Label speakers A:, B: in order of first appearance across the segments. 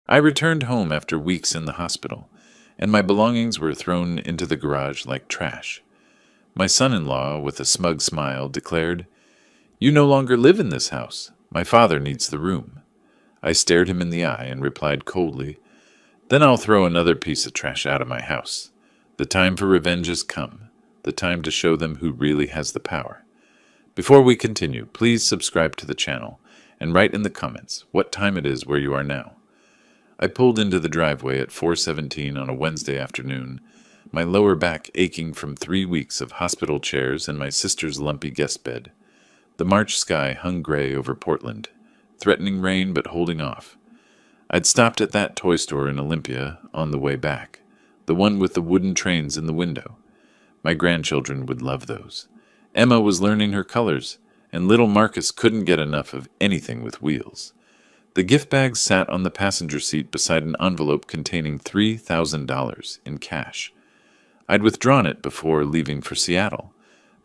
A: I returned home after weeks in the hospital, and my belongings were thrown into the garage like trash. My son-in-law, with a smug smile, declared, "You no longer live in this house. My father needs the room." I stared him in the eye and replied coldly, "Then I'll throw another piece of trash out of my house. The time for revenge has come, the time to show them who really has the power." Before we continue, please subscribe to the channel and write in the comments what time it is where you are now. I pulled into the driveway at 4:17 on a Wednesday afternoon, my lower back aching from 3 weeks of hospital chairs and my sister's lumpy guest bed. The March sky hung gray over Portland, threatening rain but holding off. I'd stopped at that toy store in Olympia on the way back, the one with the wooden trains in the window. My grandchildren would love those. Emma was learning her colors, and little Marcus couldn't get enough of anything with wheels. The gift bag sat on the passenger seat beside an envelope containing $3,000 in cash. I'd withdrawn it before leaving for Seattle,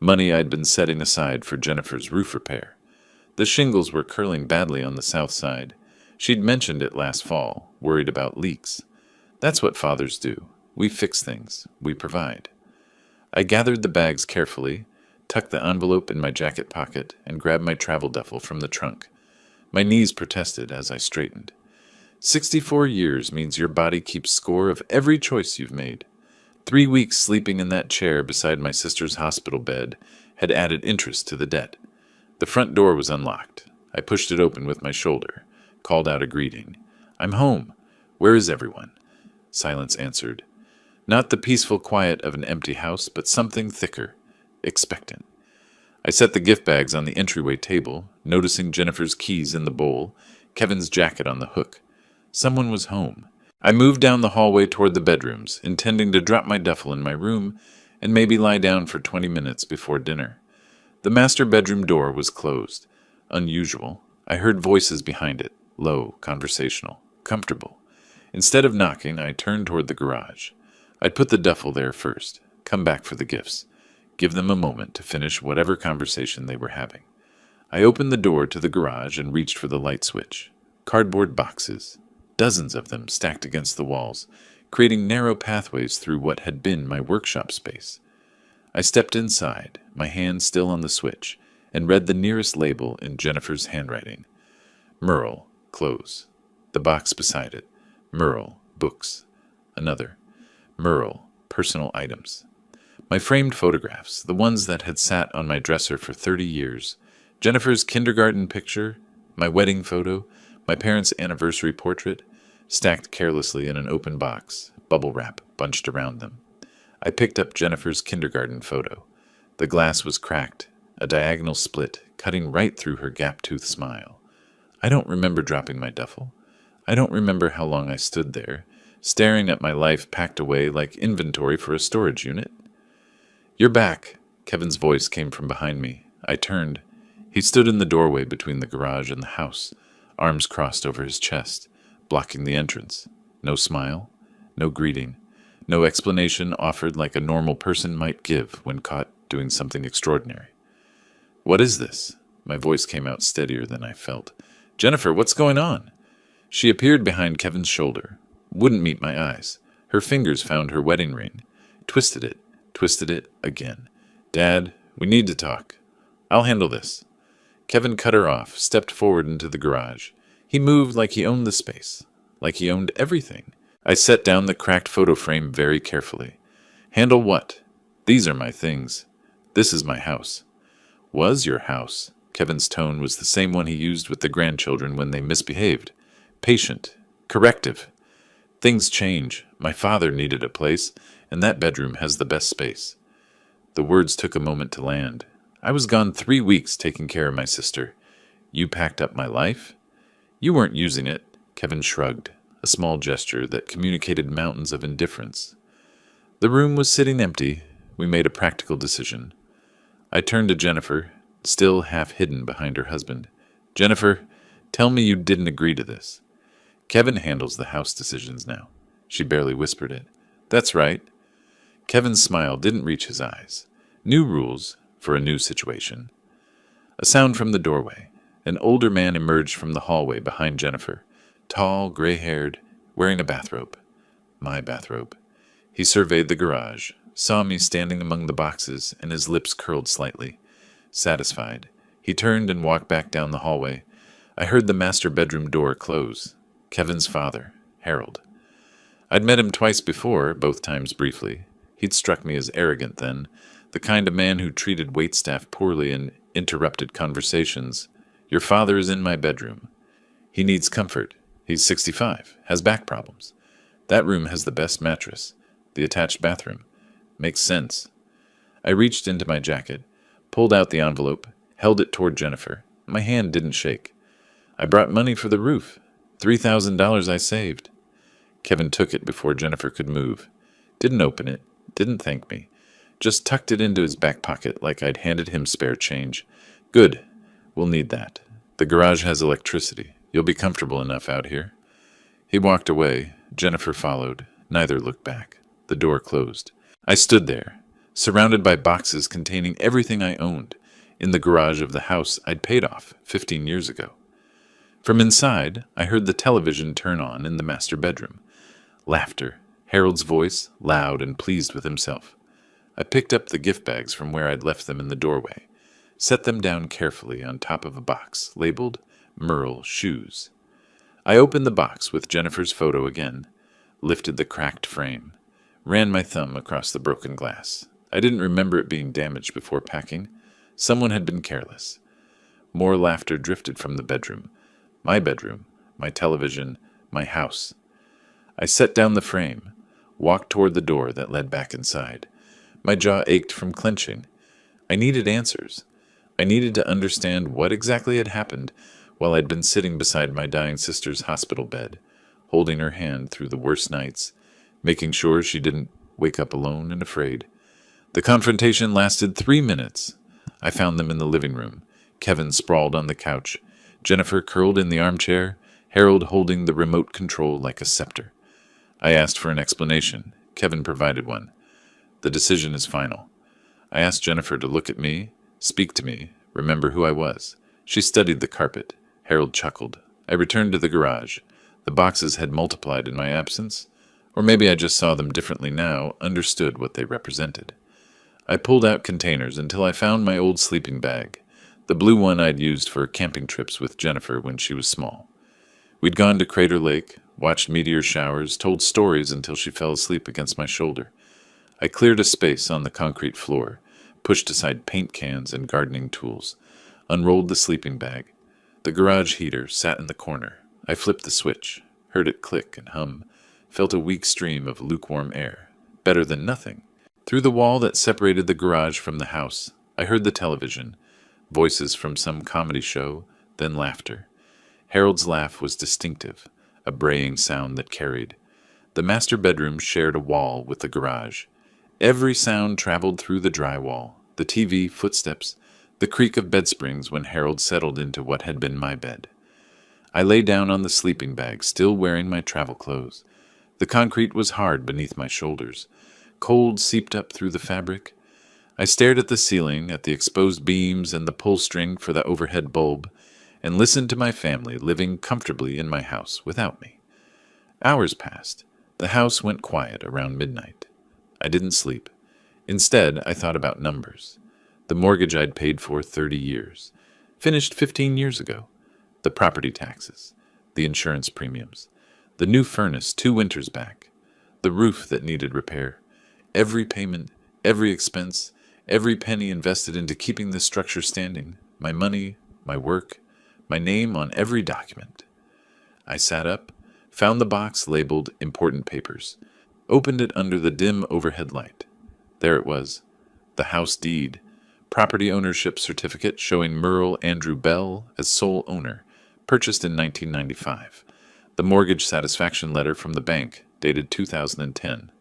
A: money I'd been setting aside for Jennifer's roof repair. The shingles were curling badly on the south side. She'd mentioned it last fall, worried about leaks. That's what fathers do. We fix things. We provide. I gathered the bags carefully, tucked the envelope in my jacket pocket, and grabbed my travel duffel from the trunk. My knees protested as I straightened. 64 years means your body keeps score of every choice you've made. 3 weeks sleeping in that chair beside my sister's hospital bed had added interest to the debt. The front door was unlocked. I pushed it open with my shoulder, called out a greeting. "I'm home. Where is everyone?" Silence answered. Not the peaceful quiet of an empty house, but something thicker, expectant. I set the gift bags on the entryway table, noticing Jennifer's keys in the bowl, Kevin's jacket on the hook. Someone was home. I moved down the hallway toward the bedrooms, intending to drop my duffel in my room and maybe lie down for 20 minutes before dinner. The master bedroom door was closed. Unusual. I heard voices behind it, low, conversational, comfortable. Instead of knocking, I turned toward the garage. I'd put the duffel there first, come back for the gifts, give them a moment to finish whatever conversation they were having. I opened the door to the garage and reached for the light switch. Cardboard boxes, dozens of them stacked against the walls, creating narrow pathways through what had been my workshop space. I stepped inside, my hand still on the switch, and read the nearest label in Jennifer's handwriting. Merle, clothes. The box beside it. Merle, books. Another. Merle, personal items. My framed photographs, the ones that had sat on my dresser for 30 years. Jennifer's kindergarten picture, my wedding photo, my parents' anniversary portrait, stacked carelessly in an open box, bubble wrap bunched around them. I picked up Jennifer's kindergarten photo. The glass was cracked, a diagonal split, cutting right through her gap-toothed smile. I don't remember dropping my duffel. I don't remember how long I stood there, staring at my life packed away like inventory for a storage unit. "You're back," Kevin's voice came from behind me. I turned. He stood in the doorway between the garage and the house, arms crossed over his chest, blocking the entrance. No smile, no greeting, no explanation offered like a normal person might give when caught doing something extraordinary. "What is this?" My voice came out steadier than I felt. "Jennifer, what's going on?" She appeared behind Kevin's shoulder, wouldn't meet my eyes. Her fingers found her wedding ring, twisted it again. "Dad, we need to talk. I'll handle this." Kevin cut her off, stepped forward into the garage. He moved like he owned the space, like he owned everything. I set down the cracked photo frame very carefully. "Handle what? These are my things. This is my house." "Was your house?" Kevin's tone was the same one he used with the grandchildren when they misbehaved. Patient, corrective. "Things change. My father needed a place, and that bedroom has the best space." The words took a moment to land. I was gone 3 weeks taking care of my sister. "You packed up my life?" "You weren't using it." Kevin shrugged, a small gesture that communicated mountains of indifference. The room was sitting empty. We made a practical decision. I turned to Jennifer, still half hidden behind her husband. "Jennifer, tell me you didn't agree to this." "Kevin handles the house decisions now." She barely whispered it. "That's right." Kevin's smile didn't reach his eyes. New rules for a new situation. A sound from the doorway. An older man emerged from the hallway behind Jennifer. Tall, gray-haired, wearing a bathrobe. My bathrobe. He surveyed the garage, saw me standing among the boxes, and his lips curled slightly. Satisfied, he turned and walked back down the hallway. I heard the master bedroom door close. Kevin's father, Harold. I'd met him twice before, both times briefly. He'd struck me as arrogant then, the kind of man who treated waitstaff poorly and interrupted conversations. Your father is in my bedroom. He needs comfort. He's 65, has back problems. That room has the best mattress. The attached bathroom. Makes sense. I reached into my jacket, pulled out the envelope, held it toward Jennifer. My hand didn't shake. I brought money for the roof. $3,000 I saved. Kevin took it before Jennifer could move. Didn't open it. Didn't thank me. Just tucked it into his back pocket like I'd handed him spare change. Good. We'll need that. The garage has electricity. You'll be comfortable enough out here. He walked away. Jennifer followed. Neither looked back. The door closed. I stood there, surrounded by boxes containing everything I owned, in the garage of the house I'd paid off 15 years ago. From inside, I heard the television turn on in the master bedroom. Laughter. Harold's voice, loud and pleased with himself. I picked up the gift bags from where I'd left them in the doorway, set them down carefully on top of a box labeled Merle Shoes. I opened the box with Jennifer's photo again, lifted the cracked frame, ran my thumb across the broken glass. I didn't remember it being damaged before packing. Someone had been careless. More laughter drifted from the bedroom, my television, my house. I set down the frame, walked toward the door that led back inside. My jaw ached from clenching. I needed answers. I needed to understand what exactly had happened while I'd been sitting beside my dying sister's hospital bed, holding her hand through the worst nights, making sure she didn't wake up alone and afraid. The confrontation lasted 3 minutes. I found them in the living room, Kevin sprawled on the couch, Jennifer curled in the armchair, Harold holding the remote control like a scepter. I asked for an explanation. Kevin provided one. The decision is final. I asked Jennifer to look at me, speak to me, remember who I was. She studied the carpet. Harold chuckled. I returned to the garage. The boxes had multiplied in my absence, or maybe I just saw them differently now, understood what they represented. I pulled out containers until I found my old sleeping bag, the blue one I'd used for camping trips with Jennifer when she was small. We'd gone to Crater Lake, watched meteor showers, told stories until she fell asleep against my shoulder. I cleared a space on the concrete floor, pushed aside paint cans and gardening tools, unrolled the sleeping bag. The garage heater sat in the corner. I flipped the switch, heard it click and hum, felt a weak stream of lukewarm air. Better than nothing. Through the wall that separated the garage from the house, I heard the television, voices from some comedy show, then laughter. Harold's laugh was distinctive, a braying sound that carried. The master bedroom shared a wall with the garage. Every sound traveled through the drywall, the TV, footsteps, the creak of bed springs when Harold settled into what had been my bed. I lay down on the sleeping bag, still wearing my travel clothes. The concrete was hard beneath my shoulders. Cold seeped up through the fabric. I stared at the ceiling, at the exposed beams and the pull string for the overhead bulb, and listened to my family living comfortably in my house without me. Hours passed. The house went quiet around midnight. I didn't sleep. Instead, I thought about numbers. The mortgage I'd paid for 30 years. Finished 15 years ago. The property taxes. The insurance premiums. The new furnace 2 winters back. The roof that needed repair. Every payment, every expense, every penny invested into keeping this structure standing. My money, my work, my name on every document. I sat up, found the box labeled Important Papers, opened it under the dim overhead light. There it was. The house deed. Property ownership certificate showing Merle Andrew Bell as sole owner. Purchased in 1995. The mortgage satisfaction letter from the bank, dated 2010.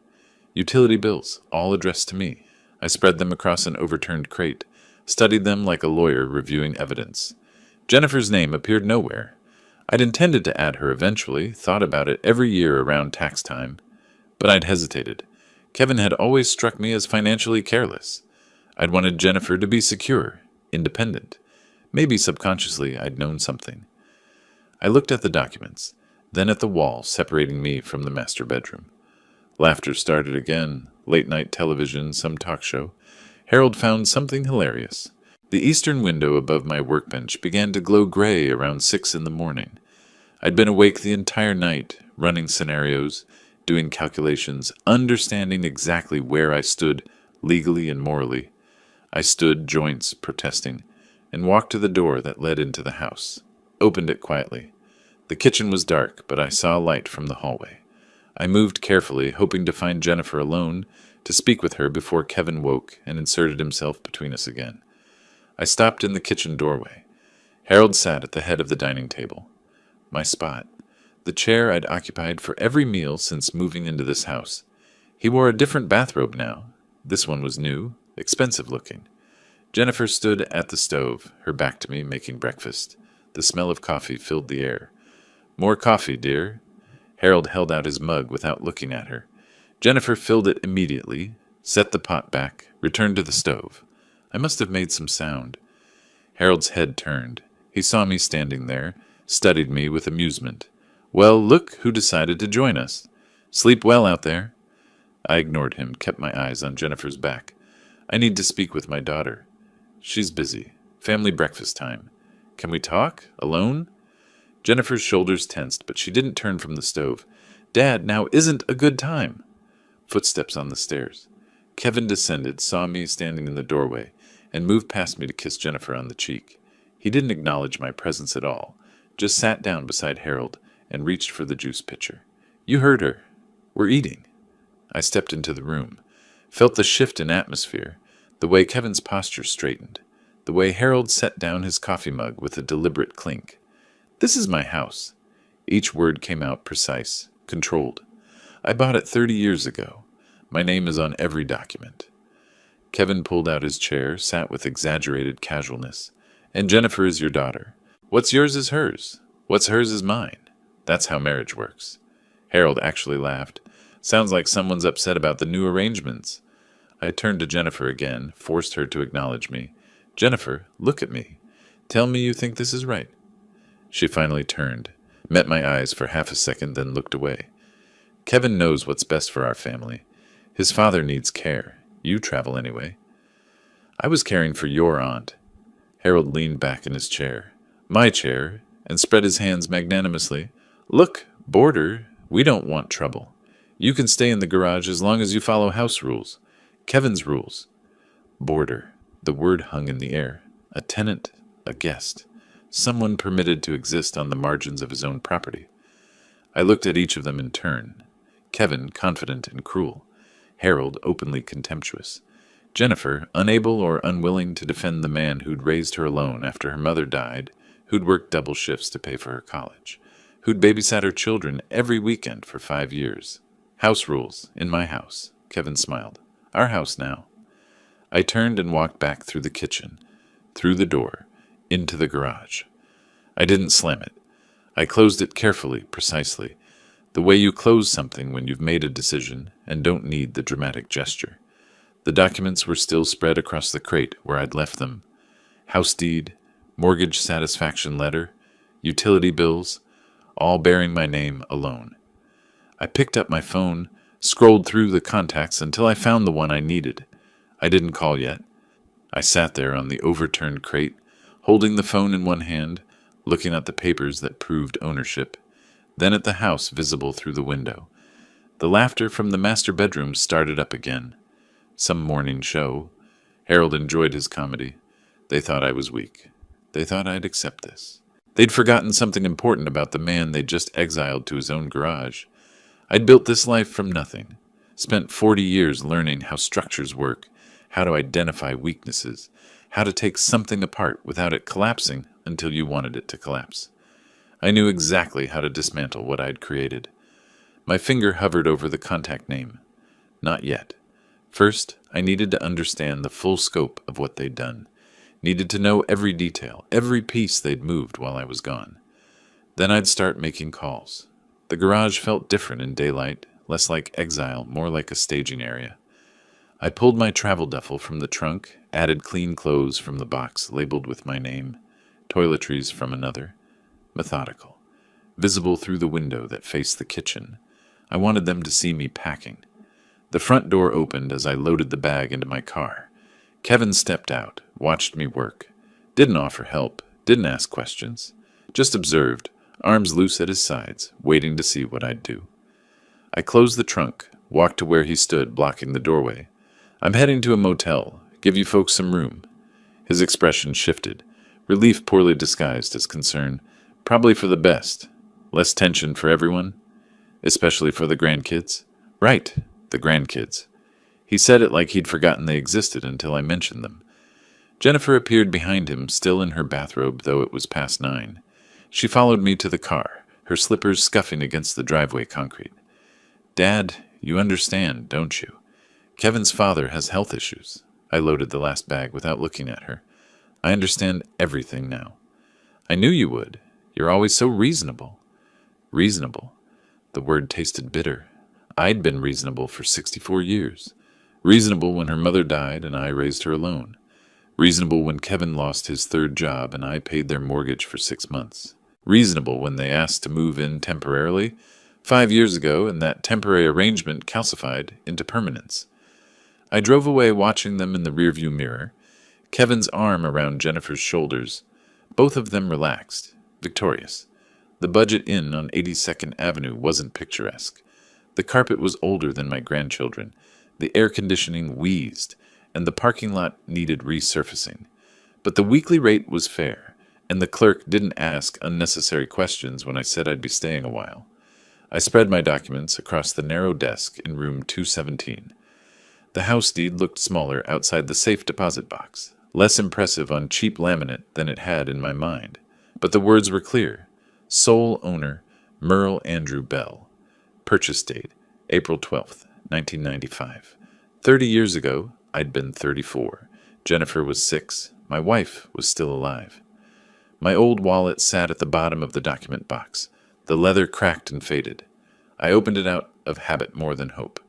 A: Utility bills, all addressed to me. I spread them across an overturned crate, studied them like a lawyer reviewing evidence. Jennifer's name appeared nowhere. I'd intended to add her eventually, thought about it every year around tax time. But I'd hesitated. Kevin had always struck me as financially careless. I'd wanted Jennifer to be secure, independent. Maybe subconsciously I'd known something. I looked at the documents. then at the wall separating me from the master bedroom. Laughter started again, late-night television, some talk show. Harold found something hilarious. The eastern window above my workbench began to glow gray around 6 in the morning. I'd been awake the entire night, running scenarios, doing calculations, understanding exactly where I stood legally and morally. I stood, joints, protesting, and walked to the door that led into the house. Opened it quietly. The kitchen was dark, but I saw light from the hallway. I moved carefully, hoping to find Jennifer alone, to speak with her before Kevin woke and inserted himself between us again. I stopped in the kitchen doorway. Harold sat at the head of the dining table. My spot. The chair I'd occupied for every meal since moving into this house. He wore a different bathrobe now. This one was new, expensive looking. Jennifer stood at the stove, her back to me, making breakfast. The smell of coffee filled the air. "More coffee, dear." Harold held out his mug without looking at her. Jennifer filled it immediately, set the pot back, returned to the stove. I must have made some sound. Harold's head turned. He saw me standing there, studied me with amusement. "Well, look who decided to join us. Sleep well out there." I ignored him, kept my eyes on Jennifer's back. "I need to speak with my daughter." "She's busy. Family breakfast time. Can we talk? Alone?" Jennifer's shoulders tensed, but she didn't turn from the stove. "Dad, now isn't a good time." Footsteps on the stairs. Kevin descended, saw me standing in the doorway, and moved past me to kiss Jennifer on the cheek. He didn't acknowledge my presence at all, just sat down beside Harold and reached for the juice pitcher. "You heard her. We're eating." I stepped into the room, felt the shift in atmosphere, the way Kevin's posture straightened, the way Harold set down his coffee mug with a deliberate clink. "This is my house." Each word came out precise, controlled. "I bought it 30 years ago. My name is on every document." Kevin pulled out his chair, sat with exaggerated casualness. "And Jennifer is your daughter. What's yours is hers. What's hers is mine. That's how marriage works." Harold actually laughed. "Sounds like someone's upset about the new arrangements." I turned to Jennifer again, forced her to acknowledge me. "Jennifer, look at me. Tell me you think this is right." She finally turned, met my eyes for half a second, then looked away. "Kevin knows what's best for our family. His father needs care. You travel anyway." "I was caring for your aunt." Harold leaned back in his chair. My chair, and spread his hands magnanimously. "Look, boarder, we don't want trouble. You can stay in the garage as long as you follow house rules. Kevin's rules." Boarder. The word hung in the air. A tenant, a guest. Someone permitted to exist on the margins of his own property. I looked at each of them in turn. Kevin, confident and cruel. Harold, openly contemptuous. Jennifer, unable or unwilling to defend the man who'd raised her alone after her mother died, who'd worked double shifts to pay for her college, who'd babysat her children every weekend for 5 years. "House rules, in my house." Kevin smiled. "Our house now." I turned and walked back through the kitchen, through the door, into the garage. I didn't slam it. I closed it carefully, precisely, the way you close something when you've made a decision and don't need the dramatic gesture. The documents were still spread across the crate where I'd left them. House deed, mortgage satisfaction letter, utility bills, all bearing my name alone. I picked up my phone, scrolled through the contacts until I found the one I needed. I didn't call yet. I sat there on the overturned crate, holding the phone in one hand, looking at the papers that proved ownership, then at the house visible through the window. The laughter from the master bedroom started up again. Some morning show. Harold enjoyed his comedy. They thought I was weak. They thought I'd accept this. They'd forgotten something important about the man they'd just exiled to his own garage. I'd built this life from nothing, spent 40 years learning how structures work, how to identify weaknesses, how to take something apart without it collapsing until you wanted it to collapse. I knew exactly how to dismantle what I'd created. My finger hovered over the contact name. Not yet. First, I needed to understand the full scope of what they'd done. Needed to know every detail, every piece they'd moved while I was gone. Then I'd start making calls. The garage felt different in daylight, less like exile, more like a staging area. I pulled my travel duffel from the trunk, added clean clothes from the box labeled with my name, toiletries from another. Methodical. visible through the window that faced the kitchen. I wanted them to see me packing. The front door opened as I loaded the bag into my car. Kevin stepped out, watched me work. Didn't offer help, didn't ask questions. Just observed, arms loose at his sides, waiting to see what I'd do. I closed the trunk, walked to where he stood, blocking the doorway. "I'm heading to a motel. Give you folks some room." His expression shifted, relief poorly disguised as concern. "Probably for the best. Less tension for everyone. Especially for the grandkids." "Right, the grandkids." He said it like he'd forgotten they existed until I mentioned them. Jennifer appeared behind him, still in her bathrobe, though it was past 9. She followed me to the car, her slippers scuffing against the driveway concrete. "Dad, you understand, don't you? Kevin's father has health issues." I loaded the last bag without looking at her. "I understand everything now." "I knew you would. You're always so reasonable." Reasonable? The word tasted bitter. I'd been reasonable for 64 years. Reasonable when her mother died and I raised her alone. Reasonable when Kevin lost his 3rd job and I paid their mortgage for 6 months. Reasonable when they asked to move in temporarily 5 years ago and that temporary arrangement calcified into permanence. I drove away watching them in the rearview mirror, Kevin's arm around Jennifer's shoulders, both of them relaxed, victorious. The Budget Inn on 82nd Avenue wasn't picturesque. The carpet was older than my grandchildren, the air conditioning wheezed, and the parking lot needed resurfacing. But the weekly rate was fair, and the clerk didn't ask unnecessary questions when I said I'd be staying a while. I spread my documents across the narrow desk in room 217. The house deed looked smaller outside the safe deposit box, less impressive on cheap laminate than it had in my mind. But the words were clear. Sole owner, Merle Andrew Bell. Purchase date, April 12th, 1995. 30 years ago, I'd been 34. Jennifer was 6. My wife was still alive. My old wallet sat at the bottom of the document box. The leather cracked and faded. I opened it out of habit more than hope.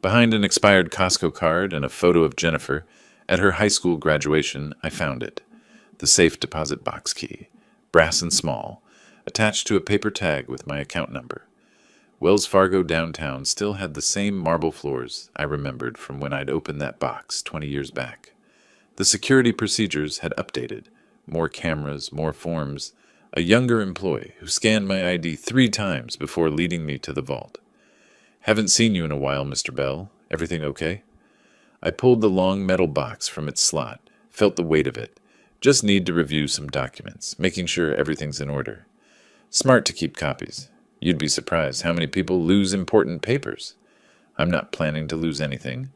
A: Behind an expired Costco card and a photo of Jennifer, at her high school graduation, I found it. The safe deposit box key, brass and small, attached to a paper tag with my account number. Wells Fargo downtown still had the same marble floors I remembered from when I'd opened that box 20 years back. The security procedures had updated. More cameras, more forms, a younger employee who scanned my ID 3 times before leading me to the vault. "Haven't seen you in a while, Mr. Bell. Everything okay?" I pulled the long metal box from its slot, felt the weight of it. Just need to review some documents, making sure everything's in order. Smart to keep copies. You'd be surprised how many people lose important papers. I'm not planning to lose anything.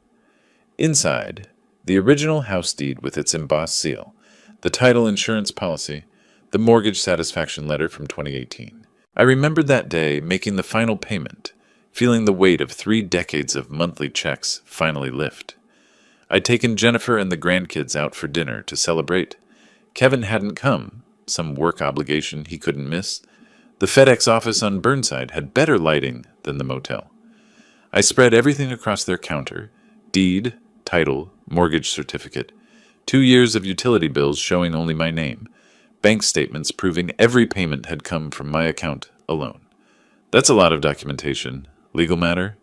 A: Inside, the original house deed with its embossed seal, the title insurance policy, the mortgage satisfaction letter from 2018. I remembered that day making the final payment, feeling the weight of 3 decades of monthly checks finally lift. I'd taken Jennifer and the grandkids out for dinner to celebrate. Kevin hadn't come, some work obligation he couldn't miss. The FedEx office on Burnside had better lighting than the motel. I spread everything across their counter: deed, title, mortgage certificate, 2 years of utility bills showing only my name, bank statements proving every payment had come from my account alone. That's a lot of documentation. Legal matter?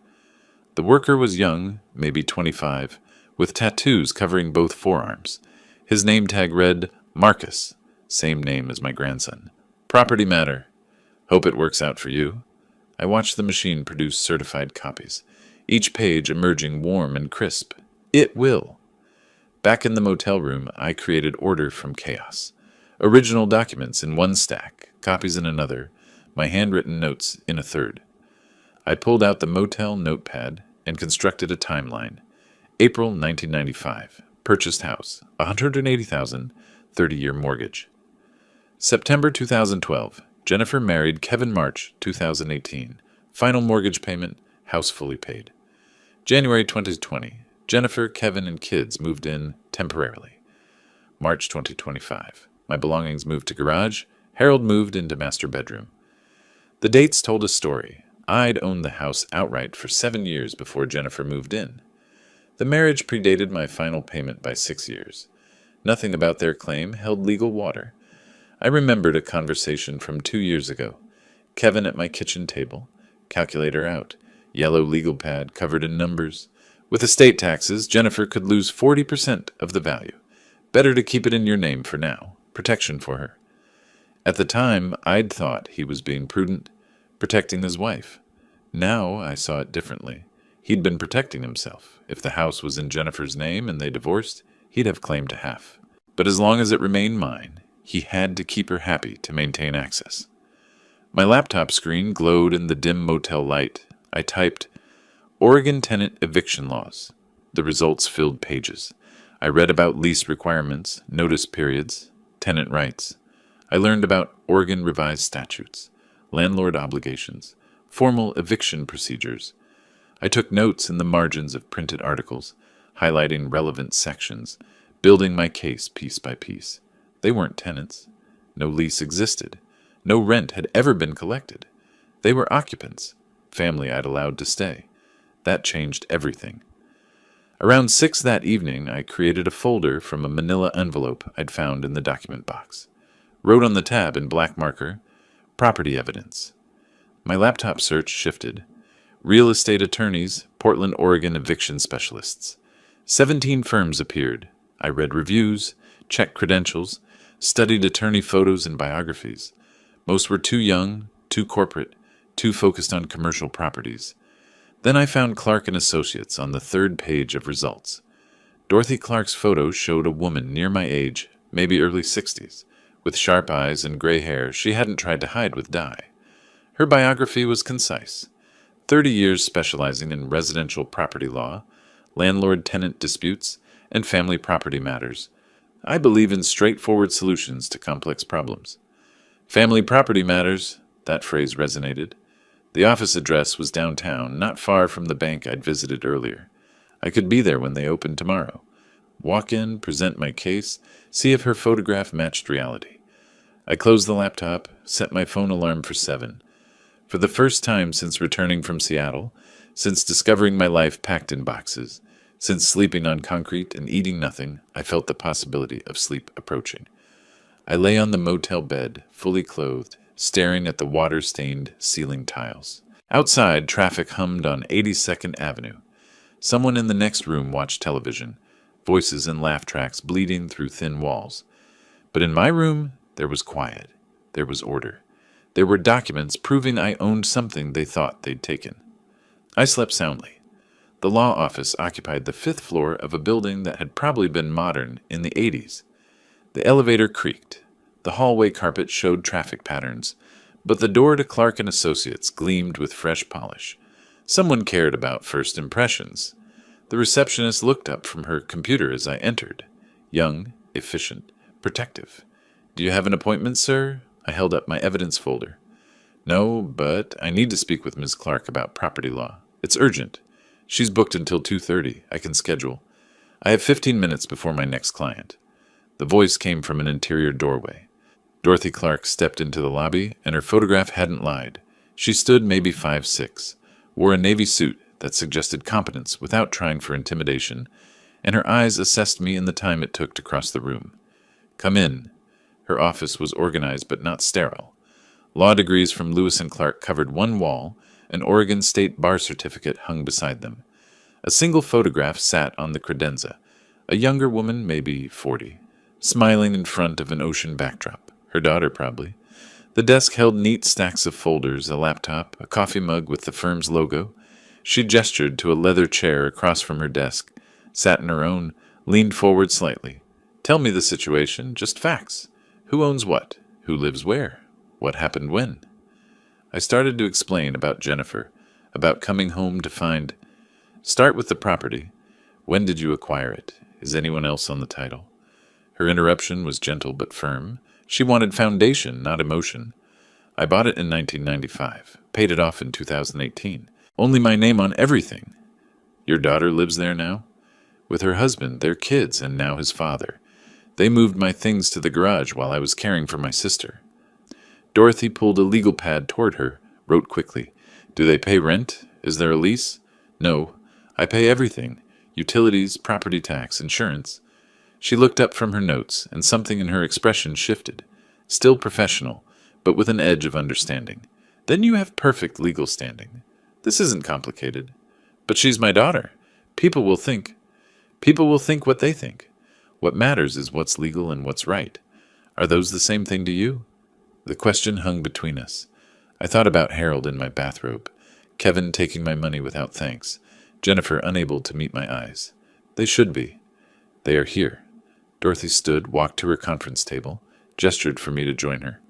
A: The worker was young, maybe 25, with tattoos covering both forearms. His name tag read Marcus, same name as my grandson. Property matter. Hope it works out for you. I watched the machine produce certified copies, each page emerging warm and crisp. It will. Back in the motel room, I created order from chaos. Original documents in one stack, copies in another, my handwritten notes in a third. I pulled out the motel notepad and constructed a timeline. April 1995. Purchased house. $180,000, 30-year mortgage. September 2012. Jennifer married Kevin March 2018. Final mortgage payment. House fully paid. January 2020. Jennifer, Kevin, and kids moved in temporarily. March 2025. My belongings moved to garage. Harold moved into master bedroom. The dates told a story. I'd owned the house outright for 7 years before Jennifer moved in. The marriage predated my final payment by 6 years. Nothing about their claim held legal water. I remembered a conversation from 2 years ago. Kevin at my kitchen table. Calculator out. Yellow legal pad covered in numbers. With estate taxes, Jennifer could lose 40% of the value. Better to keep it in your name for now. Protection for her. At the time, I'd thought he was being prudent, protecting his wife. Now I saw it differently. He'd been protecting himself. If the house was in Jennifer's name and they divorced, he'd have claim to half. But as long as it remained mine, he had to keep her happy to maintain access. My laptop screen glowed in the dim motel light. I typed, Oregon tenant eviction laws. The results filled pages. I read about lease requirements, notice periods, tenant rights. I learned about Oregon revised statutes, landlord obligations, formal eviction procedures. I took notes in the margins of printed articles, highlighting relevant sections, building my case piece by piece. They weren't tenants. No lease existed. No rent had ever been collected. They were occupants, family I'd allowed to stay. That changed everything. Around 6 that evening, I created a folder from a manila envelope I'd found in the document box. Wrote on the tab in black marker, property evidence. My laptop search shifted. Real estate attorneys, Portland, Oregon eviction specialists. 17 firms appeared. I read reviews, checked credentials, studied attorney photos and biographies. Most were too young, too corporate, too focused on commercial properties. Then I found Clark & Associates on the 3rd page of results. Dorothy Clark's photo showed a woman near my age, maybe early 60s. With sharp eyes and gray hair she hadn't tried to hide with dye. Her biography was concise. 30 years specializing in residential property law, landlord-tenant disputes, and family property matters. I believe in straightforward solutions to complex problems. Family property matters, that phrase resonated. The office address was downtown, not far from the bank I'd visited earlier. I could be there when they opened tomorrow. Walk in, present my case, see if her photograph matched reality. I closed the laptop, set my phone alarm for 7. For the first time since returning from Seattle, since discovering my life packed in boxes, since sleeping on concrete and eating nothing, I felt the possibility of sleep approaching. I lay on the motel bed, fully clothed, staring at the water-stained ceiling tiles. Outside, traffic hummed on 82nd Avenue. Someone in the next room watched television, voices and laugh tracks bleeding through thin walls. But in my room, there was quiet. There was order. There were documents proving I owned something they thought they'd taken. I slept soundly. The law office occupied the 5th floor of a building that had probably been modern in the 80s. The elevator creaked. The hallway carpet showed traffic patterns, but the door to Clark & Associates gleamed with fresh polish. Someone cared about first impressions. The receptionist looked up from her computer as I entered. Young, efficient, protective. "Do you have an appointment, sir?" I held up my evidence folder. "No, but I need to speak with Ms. Clark about property law. It's urgent. She's booked until 2:30. I can schedule. I have 15 minutes before my next client." The voice came from an interior doorway. Dorothy Clark stepped into the lobby, and her photograph hadn't lied. She stood maybe 5'6", wore a navy suit that suggested competence without trying for intimidation, and her eyes assessed me in the time it took to cross the room. "Come in." Her office was organized but not sterile. Law degrees from Lewis and Clark covered one wall, an Oregon State bar certificate hung beside them. A single photograph sat on the credenza, a younger woman, maybe 40, smiling in front of an ocean backdrop. Her daughter, probably. The desk held neat stacks of folders, a laptop, a coffee mug with the firm's logo. She gestured to a leather chair across from her desk, sat in her own, leaned forward slightly. "Tell me the situation, just facts. Who owns what? Who lives where? What happened when?" I started to explain about Jennifer, about coming home to find... "Start with the property. When did you acquire it? Is anyone else on the title?" Her interruption was gentle but firm. She wanted foundation, not emotion. "I bought it in 1995, paid it off in 2018. Only my name on everything." "Your daughter lives there now?" "With her husband, their kids, and now his father. They moved my things to the garage while I was caring for my sister." Dorothy pulled a legal pad toward her, wrote quickly. "Do they pay rent? Is there a lease?" "No. I pay everything. Utilities, property tax, insurance." She looked up from her notes, and something in her expression shifted. Still professional, but with an edge of understanding. Then you have perfect legal standing. This isn't complicated. But she's my daughter. People will think. People will think what they think. What matters is what's legal and what's right. Are those the same thing to you? The question hung between us. I thought about Harold in my bathrobe, Kevin taking my money without thanks, Jennifer unable to meet my eyes. They should be. They are here. Dorothy stood, walked to her conference table, gestured for me to join her.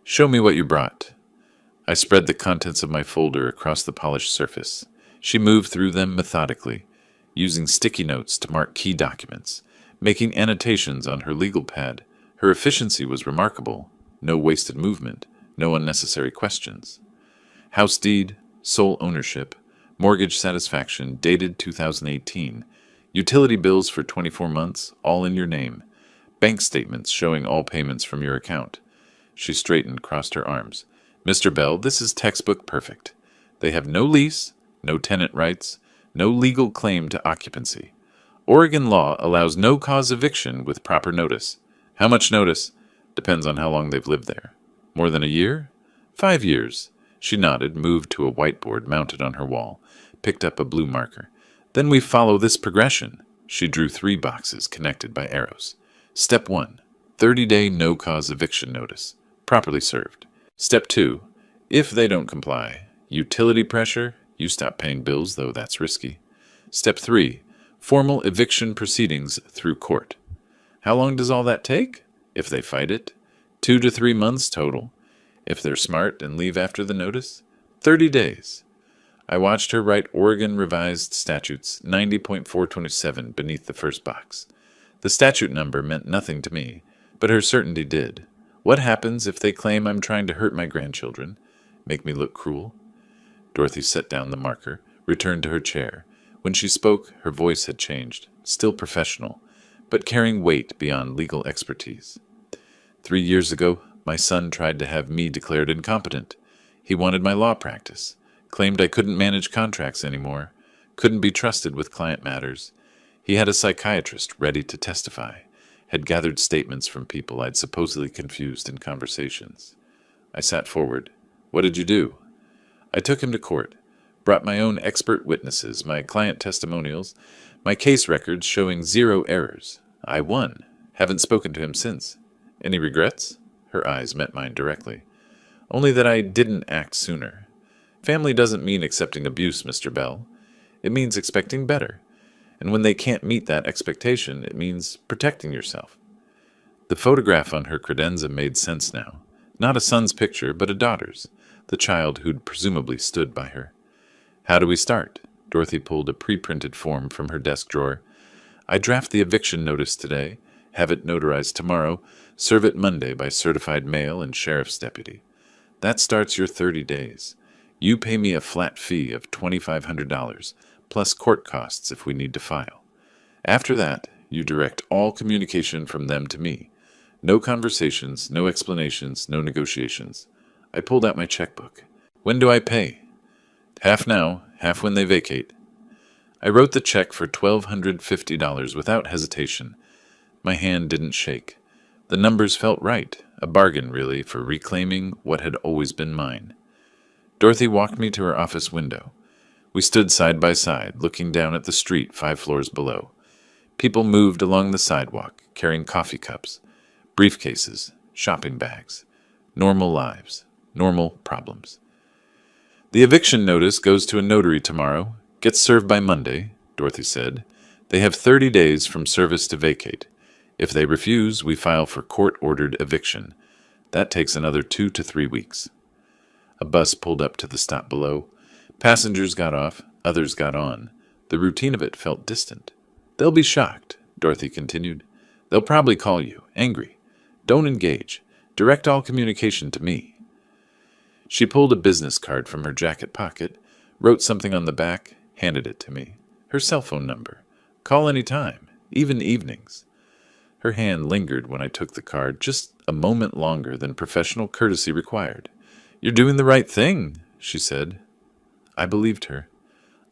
A: Show me what you brought. I spread the contents of my folder across the polished surface. She moved through them methodically, using sticky notes to mark key documents, making annotations on her legal pad. Her efficiency was remarkable. No wasted movement, no unnecessary questions. House deed, sole ownership, mortgage satisfaction, dated 2018. Utility bills for 24 months, all in your name. Bank statements showing all payments from your account. She straightened, crossed her arms. Mr. Bell, this is textbook perfect. They have no lease, no tenant rights, no legal claim to occupancy. Oregon law allows no-cause eviction with proper notice. How much notice? Depends on how long they've lived there. More than a year? 5 years. She nodded, moved to a whiteboard mounted on her wall, picked up a blue marker. Then we follow this progression. She drew 3 boxes connected by arrows. Step 1, 30-day no-cause eviction notice, properly served. Step 2, if they don't comply, utility pressure, you stop paying bills, though that's risky. Step 3, formal eviction proceedings through court. How long does all that take? If they fight it, 2 to 3 months total. If they're smart and leave after the notice, 30 days. I watched her write Oregon Revised Statutes 90.427 beneath the first box. The statute number meant nothing to me, but her certainty did. What happens if they claim I'm trying to hurt my grandchildren? Make me look cruel? Dorothy set down the marker, returned to her chair. When she spoke, her voice had changed, still professional, but carrying weight beyond legal expertise. 3 years ago, my son tried to have me declared incompetent. He wanted my law practice, claimed I couldn't manage contracts anymore, couldn't be trusted with client matters. He had a psychiatrist ready to testify, had gathered statements from people I'd supposedly confused in conversations. I sat forward. What did you do? I took him to court, brought my own expert witnesses, my client testimonials, my case records showing 0 errors. I won. Haven't spoken to him since. Any regrets? Her eyes met mine directly. Only that I didn't act sooner. Family doesn't mean accepting abuse, Mr. Bell. It means expecting better. And when they can't meet that expectation, it means protecting yourself. The photograph on her credenza made sense now. Not a son's picture, but a daughter's, the child who'd presumably stood by her. How do we start? Dorothy pulled a pre-printed form from her desk drawer. I draft the eviction notice today, have it notarized tomorrow, serve it Monday by certified mail and sheriff's deputy. That starts your 30 days. You pay me a flat fee of $2,500, plus court costs if we need to file. After that, you direct all communication from them to me. No conversations, no explanations, no negotiations. I pulled out my checkbook. When do I pay? Half now, half when they vacate. I wrote the check for $1,250 without hesitation. My hand didn't shake. The numbers felt right, a bargain, really, for reclaiming what had always been mine. Dorothy walked me to her office window. We stood side by side, looking down at the street 5 floors below. People moved along the sidewalk, carrying coffee cups, briefcases, shopping bags. Normal lives, normal problems. The eviction notice goes to a notary tomorrow, gets served by Monday, Dorothy said. They have 30 days from service to vacate. If they refuse, we file for court-ordered eviction. That takes another 2 to 3 weeks. A bus pulled up to the stop below. Passengers got off, others got on. The routine of it felt distant. They'll be shocked, Dorothy continued. They'll probably call you, angry. Don't engage. Direct all communication to me. She pulled a business card from her jacket pocket, wrote something on the back, handed it to me. Her cell phone number. Call any time, even evenings. Her hand lingered when I took the card, just a moment longer than professional courtesy required. You're doing the right thing, she said. I believed her.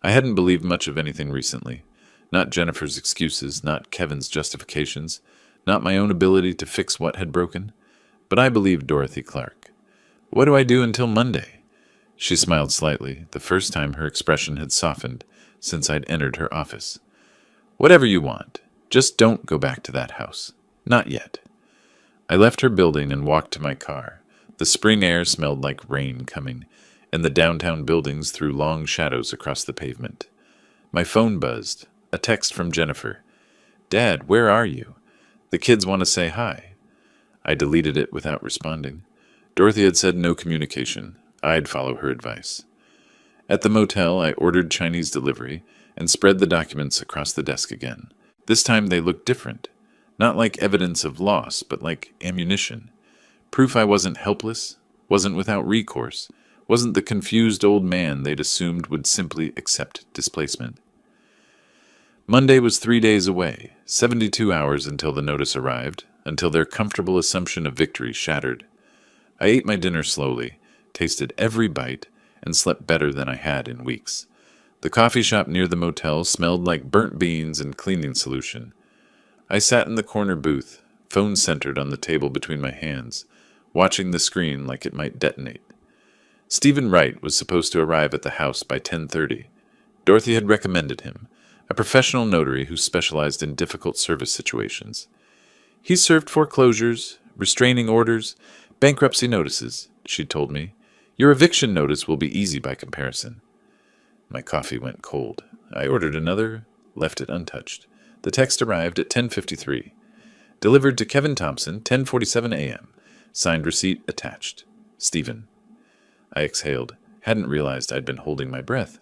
A: I hadn't believed much of anything recently. Not Jennifer's excuses, not Kevin's justifications, not my own ability to fix what had broken. But I believed Dorothy Clark. What do I do until Monday? She smiled slightly, the first time her expression had softened since I'd entered her office. Whatever you want. Just don't go back to that house. Not yet. I left her building and walked to my car. The spring air smelled like rain coming, and the downtown buildings threw long shadows across the pavement. My phone buzzed. A text from Jennifer. "Dad, where are you? The kids want to say hi." I deleted it without responding. Dorothy had said no communication. I'd follow her advice. At the motel, I ordered Chinese delivery and spread the documents across the desk again. This time they looked different. Not like evidence of loss, but like ammunition. Proof I wasn't helpless, wasn't without recourse, wasn't the confused old man they'd assumed would simply accept displacement. Monday was 3 days away, 72 hours until the notice arrived, until their comfortable assumption of victory shattered. I ate my dinner slowly, tasted every bite, and slept better than I had in weeks. The coffee shop near the motel smelled like burnt beans and cleaning solution. I sat in the corner booth, phone centered on the table between my hands, watching the screen like it might detonate. Stephen Wright was supposed to arrive at the house by 10:30. Dorothy had recommended him, a professional notary who specialized in difficult service situations. "He served foreclosures, restraining orders, bankruptcy notices," she told me. "Your eviction notice will be easy by comparison." My coffee went cold. I ordered another, left it untouched. The text arrived at 10:53. Delivered to Kevin Thompson, 10:47 a.m. Signed receipt attached. Stephen. I exhaled. Hadn't realized I'd been holding my breath.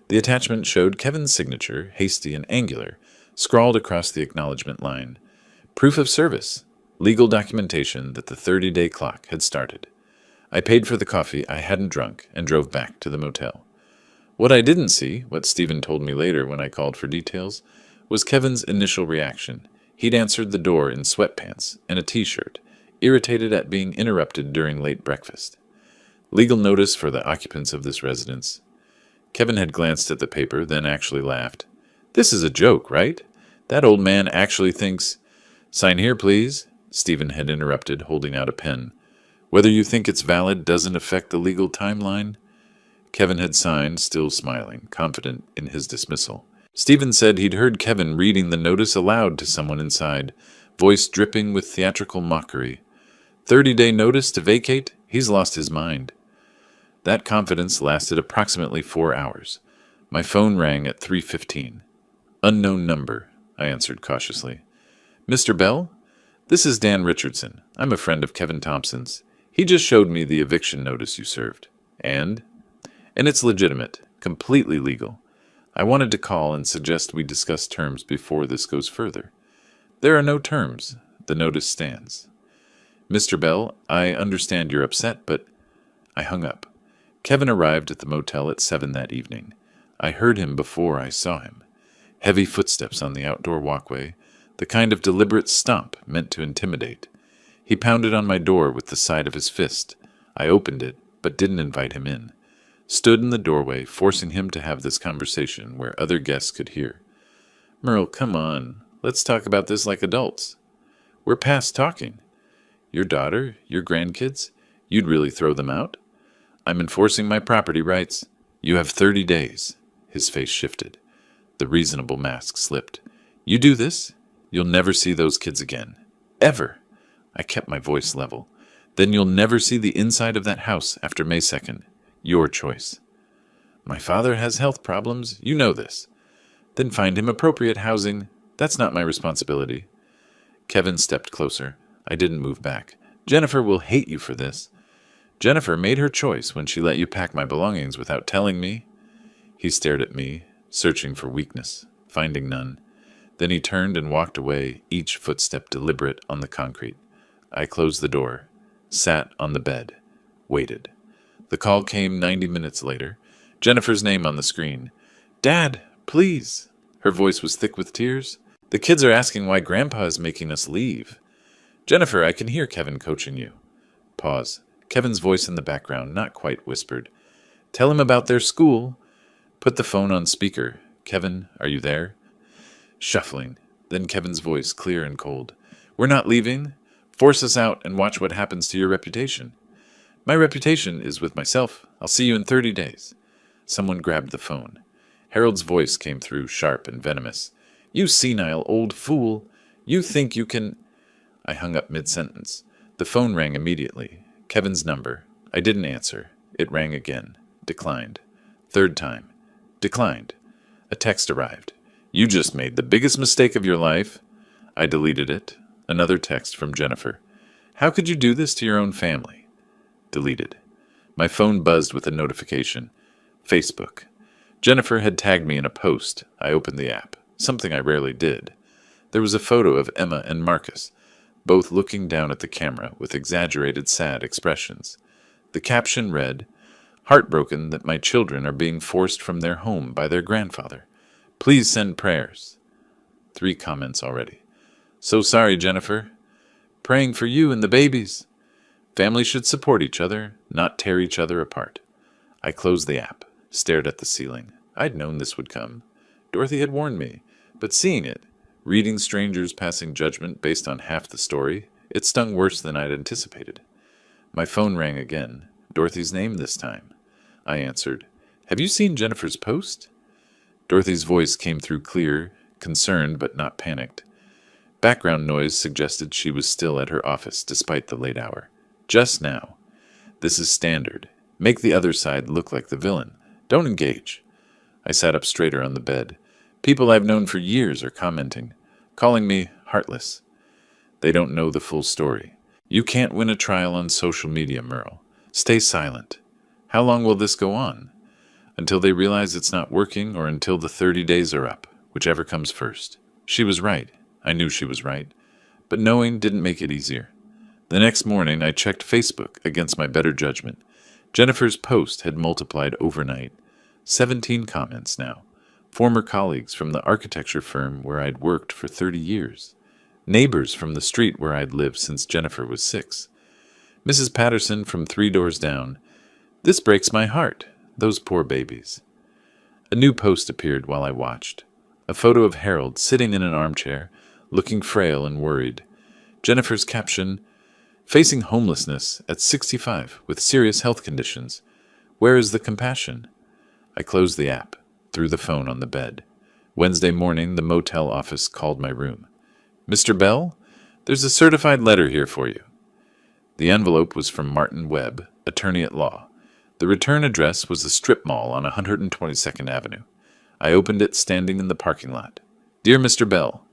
A: The attachment showed Kevin's signature, hasty and angular, scrawled across the acknowledgement line. Proof of service. Legal documentation that the 30-day clock had started. I paid for the coffee I hadn't drunk and drove back to the motel. What I didn't see, what Stephen told me later when I called for details, was Kevin's initial reaction. He'd answered the door in sweatpants and a t-shirt, irritated at being interrupted during late breakfast. Legal notice for the occupants of this residence. Kevin had glanced at the paper, then actually laughed. "This is a joke, right? That old man actually thinks—" "Sign here, please," Stephen had interrupted, holding out a pen. "Whether you think it's valid doesn't affect the legal timeline." Kevin had signed, still smiling, confident in his dismissal. Stephen said he'd heard Kevin reading the notice aloud to someone inside, voice dripping with theatrical mockery. 30-day notice to vacate? He's lost his mind. That confidence lasted approximately 4 hours. My phone rang at 3:15. "Unknown number," I answered cautiously. "Mr. Bell? This is Dan Richardson. I'm a friend of Kevin Thompson's. He just showed me the eviction notice you served. And it's legitimate, completely legal. I wanted to call and suggest we discuss terms before this goes further." "There are no terms. The notice stands." "Mr. Bell, I understand you're upset, but—" I hung up. Kevin arrived at the motel at 7 that evening. I heard him before I saw him. Heavy footsteps on the outdoor walkway, the kind of deliberate stomp meant to intimidate. He pounded on my door with the side of his fist. I opened it, but didn't invite him in. Stood in the doorway, forcing him to have this conversation where other guests could hear. "Merle, come on. Let's talk about this like adults." "We're past talking." "Your daughter, your grandkids, you'd really throw them out?" "I'm enforcing my property rights." "You have 30 days. His face shifted. The reasonable mask slipped. "You do this, you'll never see those kids again. Ever." I kept my voice level. "Then you'll never see the inside of that house after May 2nd. Your choice." "My father has health problems. You know this." "Then find him appropriate housing. That's not my responsibility." Kevin stepped closer. I didn't move back. "Jennifer will hate you for this." "Jennifer made her choice when she let you pack my belongings without telling me." He stared at me, searching for weakness, finding none. Then he turned and walked away, each footstep deliberate on the concrete. I closed the door, sat on the bed, waited. The call came 90 minutes later. Jennifer's name on the screen. "Dad, please." Her voice was thick with tears. "The kids are asking why Grandpa is making us leave." "Jennifer, I can hear Kevin coaching you." Pause. Kevin's voice in the background, not quite whispered. "Tell him about their school." Put the phone on speaker. "Kevin, are you there?" Shuffling. Then Kevin's voice, clear and cold. "We're not leaving. Force us out and watch what happens to your reputation." My reputation is with myself. I'll see you in 30 days. Someone grabbed the phone. Harold's voice came through, sharp and venomous. You senile old fool. You think you can... I hung up mid-sentence. The phone rang immediately. Kevin's number. I didn't answer. It rang again. Declined. Third time. Declined. A text arrived. You just made the biggest mistake of your life. I deleted it. Another text from Jennifer. How could you do this to your own family? Deleted. My phone buzzed with a notification. Facebook. Jennifer had tagged me in a post. I opened the app, something I rarely did. There was a photo of Emma and Marcus, both looking down at the camera with exaggerated sad expressions. The caption read, Heartbroken that my children are being forced from their home by their grandfather. Please send prayers. 3 comments already. So sorry, Jennifer. Praying for you and the babies. Families should support each other, not tear each other apart. I closed the app, stared at the ceiling. I'd known this would come. Dorothy had warned me, but seeing it, reading strangers passing judgment based on half the story, it stung worse than I'd anticipated. My phone rang again, Dorothy's name this time. I answered, Have you seen Jennifer's post? Dorothy's voice came through clear, concerned but not panicked. Background noise suggested she was still at her office despite the late hour. Just now. This is standard. Make the other side look like the villain. Don't engage. I sat up straighter on the bed. People I've known for years are commenting, calling me heartless. They don't know the full story. You can't win a trial on social media, Merle. Stay silent. How long will this go on? Until they realize it's not working or until the 30 days are up, whichever comes first. She was right. I knew she was right. But knowing didn't make it easier. The next morning, I checked Facebook against my better judgment. Jennifer's post had multiplied overnight. 17 comments now. Former colleagues from the architecture firm where I'd worked for 30 years. Neighbors from the street where I'd lived since Jennifer was 6. Mrs. Patterson from 3 doors down. This breaks my heart. Those poor babies. A new post appeared while I watched. A photo of Harold sitting in an armchair, looking frail and worried. Jennifer's caption, Facing homelessness at 65 with serious health conditions. Where is the compassion? I closed the app, threw the phone on the bed. Wednesday morning, the motel office called my room. Mr. Bell, there's a certified letter here for you. The envelope was from Martin Webb, attorney at law. The return address was a strip mall on 122nd Avenue. I opened it standing in the parking lot. Dear Mr. Bell,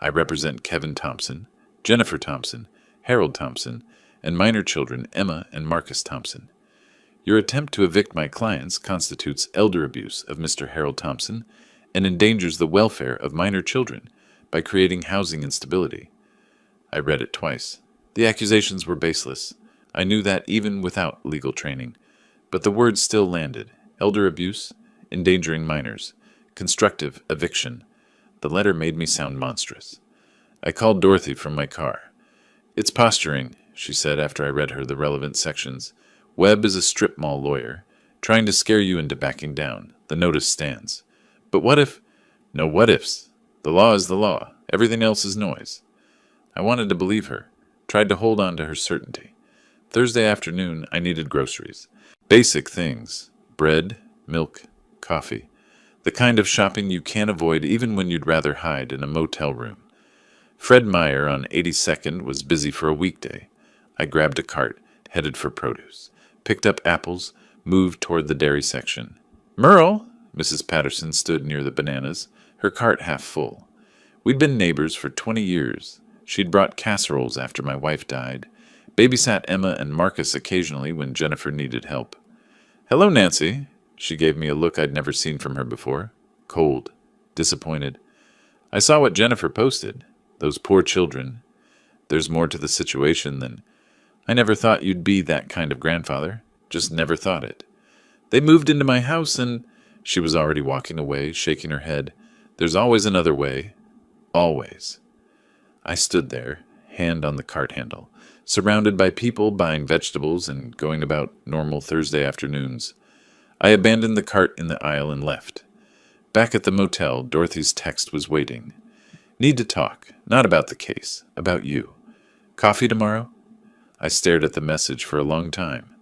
A: I represent Kevin Thompson, Jennifer Thompson, Harold Thompson, and minor children Emma and Marcus Thompson. Your attempt to evict my clients constitutes elder abuse of Mr. Harold Thompson and endangers the welfare of minor children by creating housing instability. I read it twice. The accusations were baseless. I knew that even without legal training. But the words still landed. Elder abuse, endangering minors, constructive eviction. The letter made me sound monstrous. I called Dorothy from my car. It's posturing, she said after I read her the relevant sections. Webb is a strip mall lawyer, trying to scare you into backing down. The notice stands. But what if... No what ifs. The law is the law. Everything else is noise. I wanted to believe her, tried to hold on to her certainty. Thursday afternoon, I needed groceries. Basic things. Bread, milk, coffee. The kind of shopping you can't avoid even when you'd rather hide in a motel room. Fred Meyer on 82nd was busy for a weekday. I grabbed a cart, headed for produce, picked up apples, moved toward the dairy section. Merle! Mrs. Patterson stood near the bananas, her cart half full. We'd been neighbors for 20 years. She'd brought casseroles after my wife died, babysat Emma and Marcus occasionally when Jennifer needed help. Hello, Nancy. She gave me a look I'd never seen from her before. Cold, disappointed. I saw what Jennifer posted. Those poor children. There's more to the situation than... I never thought you'd be that kind of grandfather. Just never thought it. They moved into my house and... She was already walking away, shaking her head. There's always another way. Always. I stood there, hand on the cart handle, surrounded by people buying vegetables and going about normal Thursday afternoons. I abandoned the cart in the aisle and left. Back at the motel, Dorothy's text was waiting. Need to talk, not about the case, about you. Coffee tomorrow? I stared at the message for a long time.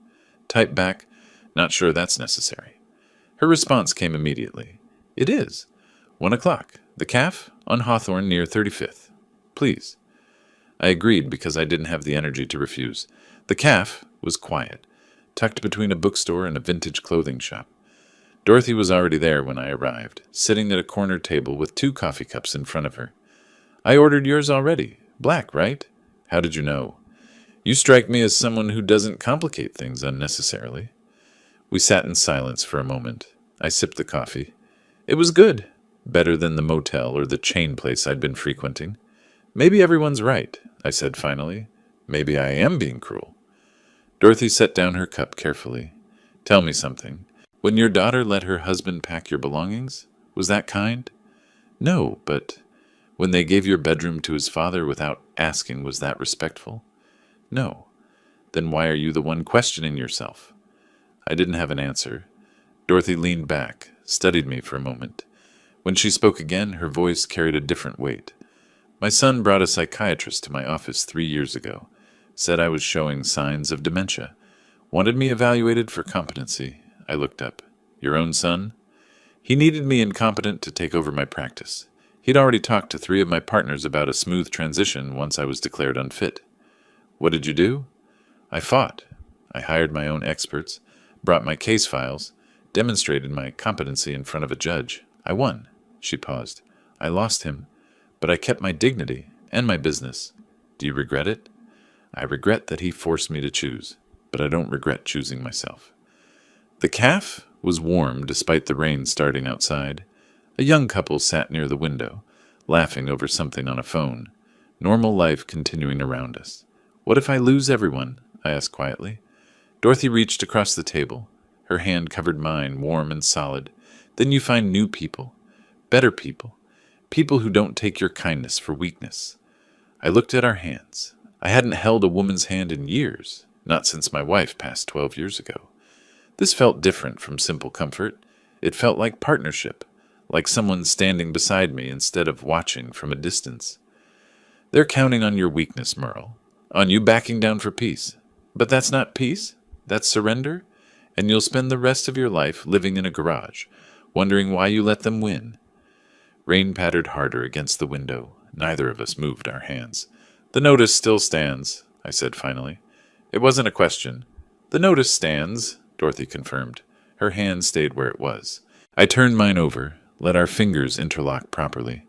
A: Type back, "Not sure that's necessary." Her response came immediately. "It is. 1 o'clock. The Calf, on Hawthorne near 35th. Please." I agreed because I didn't have the energy to refuse. The Calf was quiet, tucked between a bookstore and a vintage clothing shop. Dorothy was already there when I arrived, sitting at a corner table with 2 coffee cups in front of her. "I ordered yours already. Black, right? How did you know? You strike me as someone who doesn't complicate things unnecessarily." We sat in silence for a moment. I sipped the coffee. It was good. Better than the motel or the chain place I'd been frequenting. "Maybe everyone's right," I said finally. "Maybe I am being cruel." Dorothy set down her cup carefully. "Tell me something. When your daughter let her husband pack your belongings, was that kind?" "No, but when they gave your bedroom to his father without asking, was that respectful?" "No." "Then why are you the one questioning yourself?" I didn't have an answer. Dorothy leaned back, studied me for a moment. When she spoke again, her voice carried a different weight. "My son brought a psychiatrist to my office 3 years ago. Said I was showing signs of dementia. Wanted me evaluated for competency." I looked up. "Your own son?" "He needed me incompetent to take over my practice. He'd already talked to 3 of my partners about a smooth transition once I was declared unfit." "What did you do?" "I fought. I hired my own experts, brought my case files, demonstrated my competency in front of a judge. I won." She paused. "I lost him, but I kept my dignity and my business. Do you regret it?" "I regret that he forced me to choose, but I don't regret choosing myself." The Calf was warm despite the rain starting outside. A young couple sat near the window, laughing over something on a phone. Normal life continuing around us. "What if I lose everyone?" I asked quietly. Dorothy reached across the table. Her hand covered mine, warm and solid. "Then you find new people. Better people. People who don't take your kindness for weakness." I looked at our hands. I hadn't held a woman's hand in years, not since my wife passed 12 years ago. This felt different from simple comfort. It felt like partnership, like someone standing beside me instead of watching from a distance. "They're counting on your weakness, Merle, on you backing down for peace. But that's not peace, that's surrender, and you'll spend the rest of your life living in a garage, wondering why you let them win." Rain pattered harder against the window. Neither of us moved our hands. "The notice still stands," I said finally. It wasn't a question. "The notice stands," Dorothy confirmed. Her hand stayed where it was. I turned mine over, let our fingers interlock properly.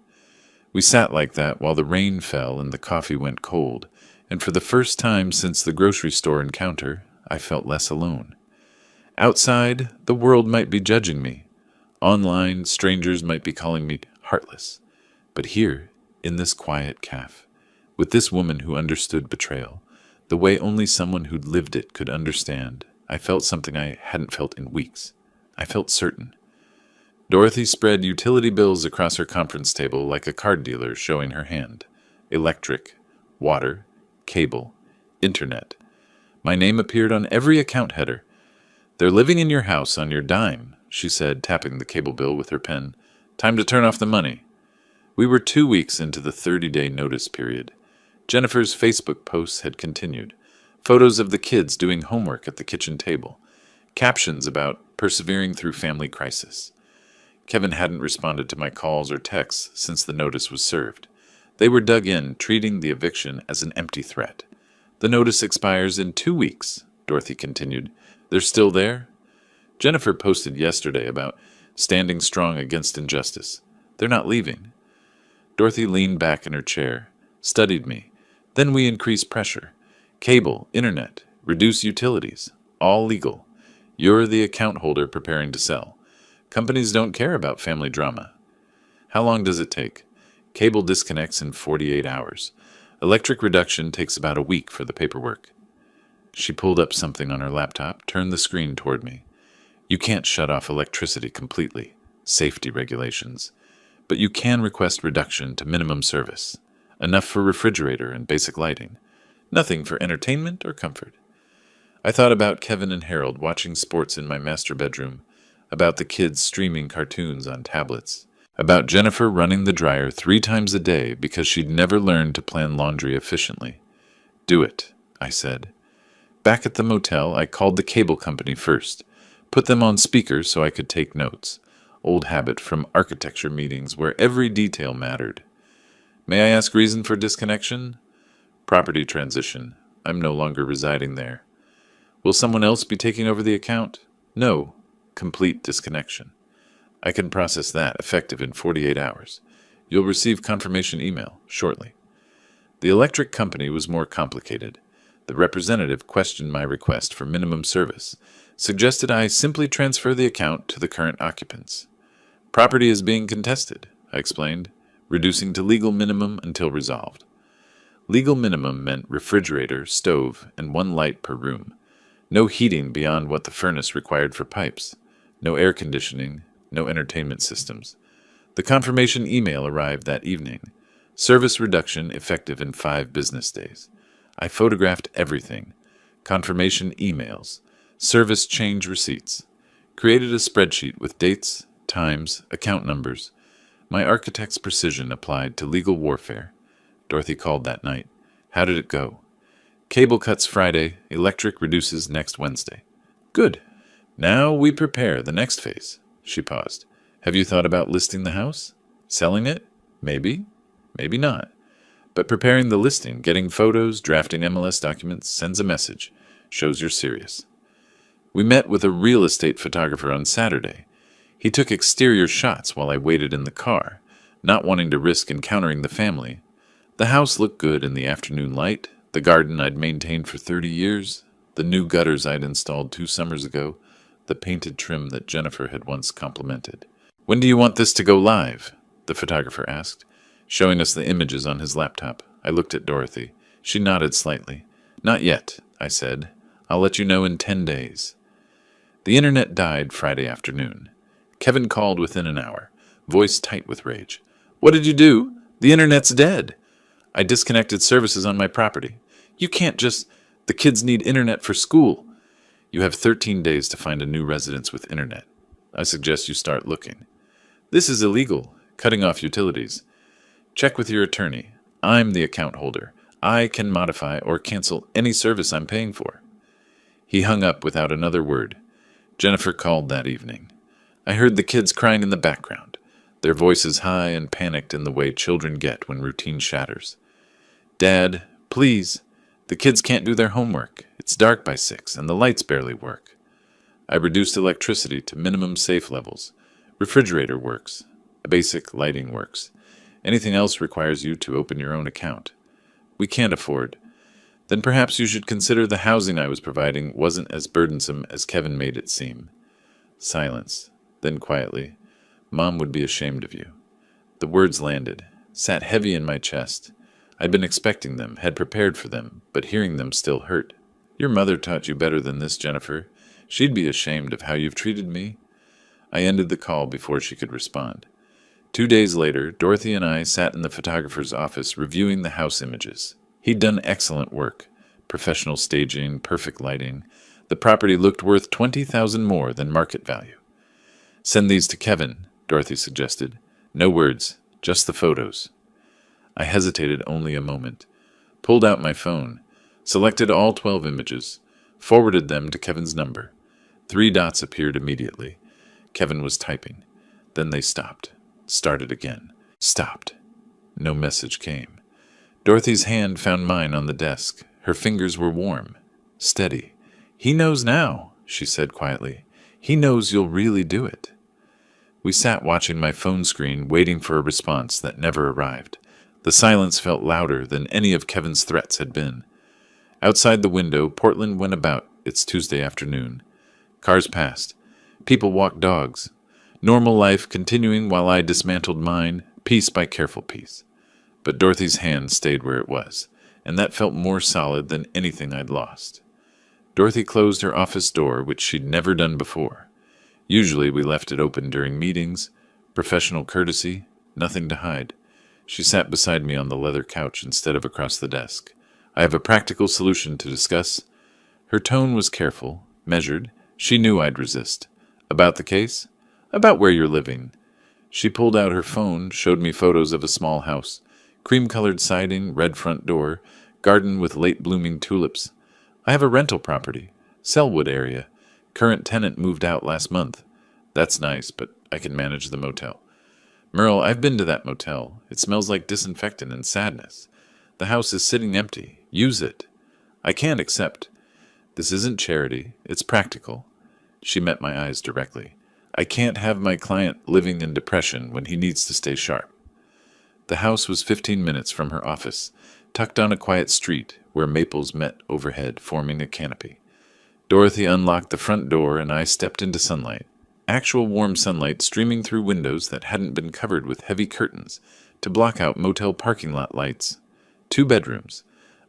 A: We sat like that while the rain fell and the coffee went cold, and for the first time since the grocery store encounter, I felt less alone. Outside, the world might be judging me. Online, strangers might be calling me heartless. But here, in this quiet Calf, with this woman who understood betrayal, the way only someone who'd lived it could understand, I felt something I hadn't felt in weeks. I felt certain. Dorothy spread utility bills across her conference table like a card dealer showing her hand. Electric, water, cable, internet. My name appeared on every account header. "They're living in your house on your dime," she said, tapping the cable bill with her pen. "Time to turn off the money." We were 2 weeks into the 30-day notice period. Jennifer's Facebook posts had continued. Photos of the kids doing homework at the kitchen table. Captions about persevering through family crisis. Kevin hadn't responded to my calls or texts since the notice was served. They were dug in, treating the eviction as an empty threat. "The notice expires in 2 weeks," Dorothy continued. "They're still there?" Jennifer posted yesterday about standing strong against injustice. "They're not leaving." Dorothy leaned back in her chair, studied me. "Then we increase pressure. Cable, internet, reduce utilities. All legal. You're the account holder preparing to sell. Companies don't care about family drama." "How long does it take?" "Cable disconnects in 48 hours. Electric reduction takes about a week for the paperwork." She pulled up something on her laptop, turned the screen toward me. "You can't shut off electricity completely. Safety regulations. But you can request reduction to minimum service. Enough for refrigerator and basic lighting. Nothing for entertainment or comfort." I thought about Kevin and Harold watching sports in my master bedroom, about the kids streaming cartoons on tablets, about Jennifer running the dryer 3 times a day because she'd never learned to plan laundry efficiently. "Do it," I said. Back at the motel, I called the cable company first, put them on speaker so I could take notes. Old habit from architecture meetings where every detail mattered. May I ask reason for disconnection? Property transition. I'm no longer residing there. Will someone else be taking over the account? No. Complete disconnection. I can process that, effective in 48 hours. You'll receive confirmation email shortly. The electric company was more complicated. The representative questioned my request for minimum service, suggested I simply transfer the account to the current occupants. Property is being contested, I explained, reducing to legal minimum until resolved. Legal minimum meant refrigerator, stove, and one light per room. No heating beyond what the furnace required for pipes. No air conditioning, no entertainment systems. The confirmation email arrived that evening. Service reduction effective in 5 business days. I photographed everything. Confirmation emails. Service change receipts. Created a spreadsheet with dates, times, account numbers. My architect's precision applied to legal warfare. Dorothy called that night. How did it go? Cable cuts Friday, electric reduces next Wednesday. Good. Now we prepare the next phase. She paused. Have you thought about listing the house? Selling it? Maybe. Maybe not. But preparing the listing, getting photos, drafting MLS documents sends a message. Shows you're serious. We met with a real estate photographer on Saturday. He took exterior shots while I waited in the car, not wanting to risk encountering the family. The house looked good in the afternoon light, the garden I'd maintained for 30 years, the new gutters I'd installed 2 summers ago, the painted trim that Jennifer had once complimented. When do you want this to go live? The photographer asked, showing us the images on his laptop. I looked at Dorothy. She nodded slightly. Not yet, I said. I'll let you know in 10 days. The internet died Friday afternoon. Kevin called within an hour, voice tight with rage. What did you do? The internet's dead. I disconnected services on my property. You can't just... The kids need internet for school. You have 13 days to find a new residence with internet. I suggest you start looking. This is illegal, cutting off utilities. Check with your attorney. I'm the account holder. I can modify or cancel any service I'm paying for. He hung up without another word. Jennifer called that evening. I heard the kids crying in the background, their voices high and panicked in the way children get when routine shatters. Dad, please. The kids can't do their homework. It's dark by 6 and the lights barely work. I reduced electricity to minimum safe levels. Refrigerator works. Basic lighting works. Anything else requires you to open your own account. We can't afford. Then perhaps you should consider the housing I was providing wasn't as burdensome as Kevin made it seem. Silence. Then quietly, Mom would be ashamed of you. The words landed, sat heavy in my chest. I'd been expecting them, had prepared for them, but hearing them still hurt. Your mother taught you better than this, Jennifer. She'd be ashamed of how you've treated me. I ended the call before she could respond. 2 days later, Dorothy and I sat in the photographer's office reviewing the house images. He'd done excellent work. Professional staging, perfect lighting. The property looked worth $20,000 more than market value. Send these to Kevin, Dorothy suggested. No words, just the photos. I hesitated only a moment, pulled out my phone, selected all 12 images, forwarded them to Kevin's number. 3 dots appeared immediately. Kevin was typing. Then they stopped. Started again. Stopped. No message came. Dorothy's hand found mine on the desk. Her fingers were warm, steady. He knows now, she said quietly. He knows you'll really do it. We sat watching my phone screen, waiting for a response that never arrived. The silence felt louder than any of Kevin's threats had been. Outside the window, Portland went about its Tuesday afternoon. Cars passed. People walked dogs. Normal life continuing while I dismantled mine, piece by careful piece. But Dorothy's hand stayed where it was, and that felt more solid than anything I'd lost. Dorothy closed her office door, which she'd never done before. Usually we left it open during meetings, professional courtesy, nothing to hide. She sat beside me on the leather couch instead of across the desk. I have a practical solution to discuss. Her tone was careful, measured. She knew I'd resist. About the case? About where you're living. She pulled out her phone, showed me photos of a small house. Cream-colored siding, red front door, garden with late-blooming tulips. I have a rental property, Selwood area. Current tenant moved out last month. That's nice, but I can manage the motel. Merle, I've been to that motel. It smells like disinfectant and sadness. The house is sitting empty. Use it. I can't accept. This isn't charity. It's practical. She met my eyes directly. I can't have my client living in depression when he needs to stay sharp. The house was 15 minutes from her office, tucked on a quiet street where maples met overhead, forming a canopy. Dorothy unlocked the front door and I stepped into sunlight. Actual warm sunlight streaming through windows that hadn't been covered with heavy curtains to block out motel parking lot lights. 2 bedrooms,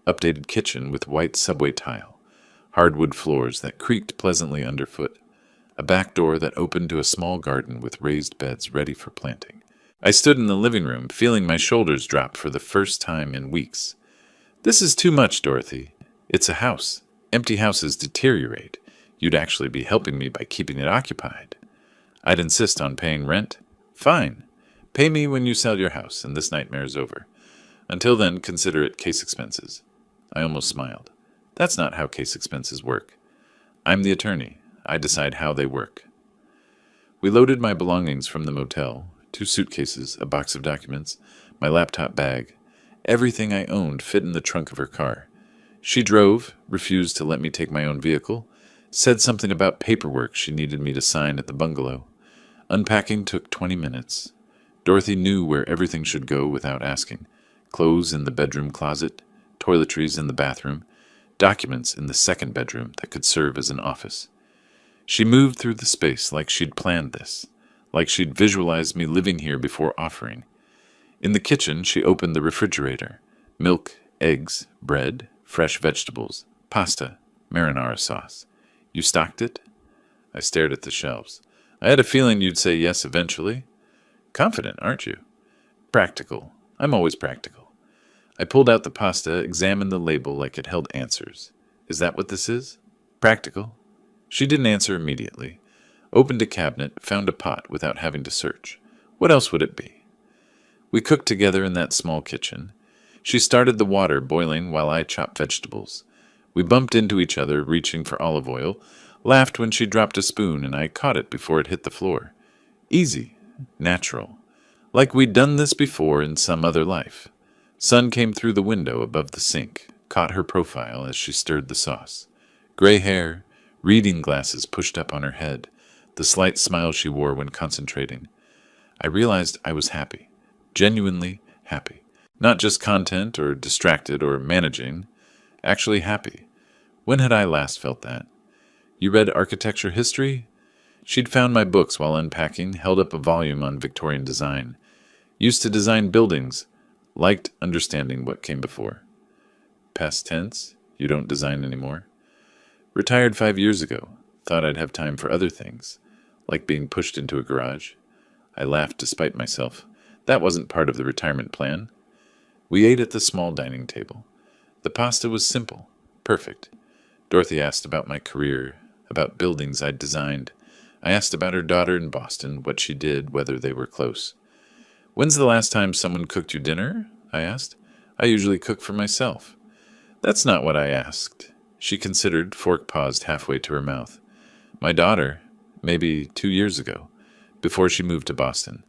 A: updated kitchen with white subway tile, hardwood floors that creaked pleasantly underfoot, a back door that opened to a small garden with raised beds ready for planting. I stood in the living room, feeling my shoulders drop for the first time in weeks. This is too much, Dorothy. It's a house. Empty houses deteriorate. You'd actually be helping me by keeping it occupied. I'd insist on paying rent. Fine. Pay me when you sell your house and this nightmare's over. Until then, consider it case expenses. I almost smiled. That's not how case expenses work. I'm the attorney. I decide how they work. We loaded my belongings from the motel, 2 suitcases, a box of documents, my laptop bag. Everything I owned fit in the trunk of her car. She drove, refused to let me take my own vehicle, said something about paperwork she needed me to sign at the bungalow. Unpacking took 20 minutes. Dorothy knew where everything should go without asking. Clothes in the bedroom closet, toiletries in the bathroom, documents in the second bedroom that could serve as an office. She moved through the space like she'd planned this, like she'd visualized me living here before offering. In the kitchen, she opened the refrigerator. Milk, eggs, bread, fresh vegetables, pasta, marinara sauce. You stocked it? I stared at the shelves. I had a feeling you'd say yes eventually. Confident, aren't you? Practical. I'm always practical. I pulled out the pasta, examined the label like it held answers. Is that what this is? Practical? She didn't answer immediately. Opened a cabinet, found a pot without having to search. What else would it be? We cooked together in that small kitchen. She started the water boiling while I chopped vegetables. We bumped into each other, reaching for olive oil, laughed when she dropped a spoon and I caught it before it hit the floor. Easy, natural, like we'd done this before in some other life. Sun came through the window above the sink, caught her profile as she stirred the sauce. Gray hair, reading glasses pushed up on her head, the slight smile she wore when concentrating. I realized I was happy, genuinely happy. Not just content or distracted or managing, actually happy. When had I last felt that? You read architecture history? She'd found my books while unpacking, held up a volume on Victorian design. Used to design buildings, liked understanding what came before. Past tense? You don't design anymore? Retired 5 years ago. Thought I'd have time for other things, like being pushed into a garage. I laughed despite myself. That wasn't part of the retirement plan. We ate at the small dining table. The pasta was simple, perfect. Dorothy asked about my career, about buildings I'd designed. I asked about her daughter in Boston, what she did, whether they were close. When's the last time someone cooked you dinner? I asked. I usually cook for myself. That's not what I asked. She considered, fork paused halfway to her mouth. My daughter, maybe 2 years ago, before she moved to Boston.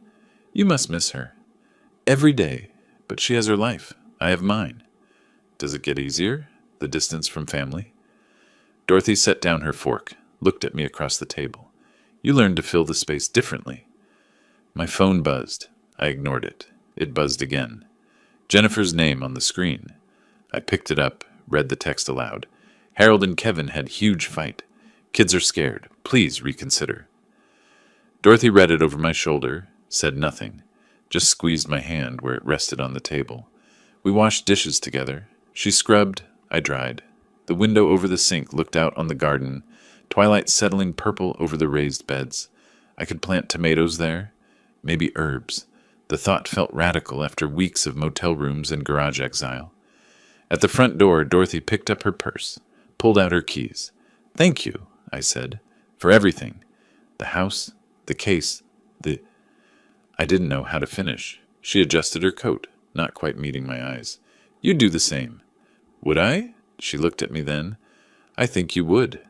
A: You must miss her. Every day, but she has her life. I have mine. Does it get easier, the distance from family? Dorothy set down her fork, looked at me across the table. You learned to fill the space differently. My phone buzzed. I ignored it. It buzzed again. Jennifer's name on the screen. I picked it up, read the text aloud. Harold and Kevin had huge fight. Kids are scared. Please reconsider. Dorothy read it over my shoulder, said nothing, just squeezed my hand where it rested on the table. We washed dishes together. She scrubbed, I dried. The window over the sink looked out on the garden, twilight settling purple over the raised beds. I could plant tomatoes there, maybe herbs. The thought felt radical after weeks of motel rooms and garage exile. At the front door, Dorothy picked up her purse, pulled out her keys. Thank you, I said, for everything. The house, the case, I didn't know how to finish. She adjusted her coat, not quite meeting my eyes. You'd do the same. Would I? She looked at me then. I think you would.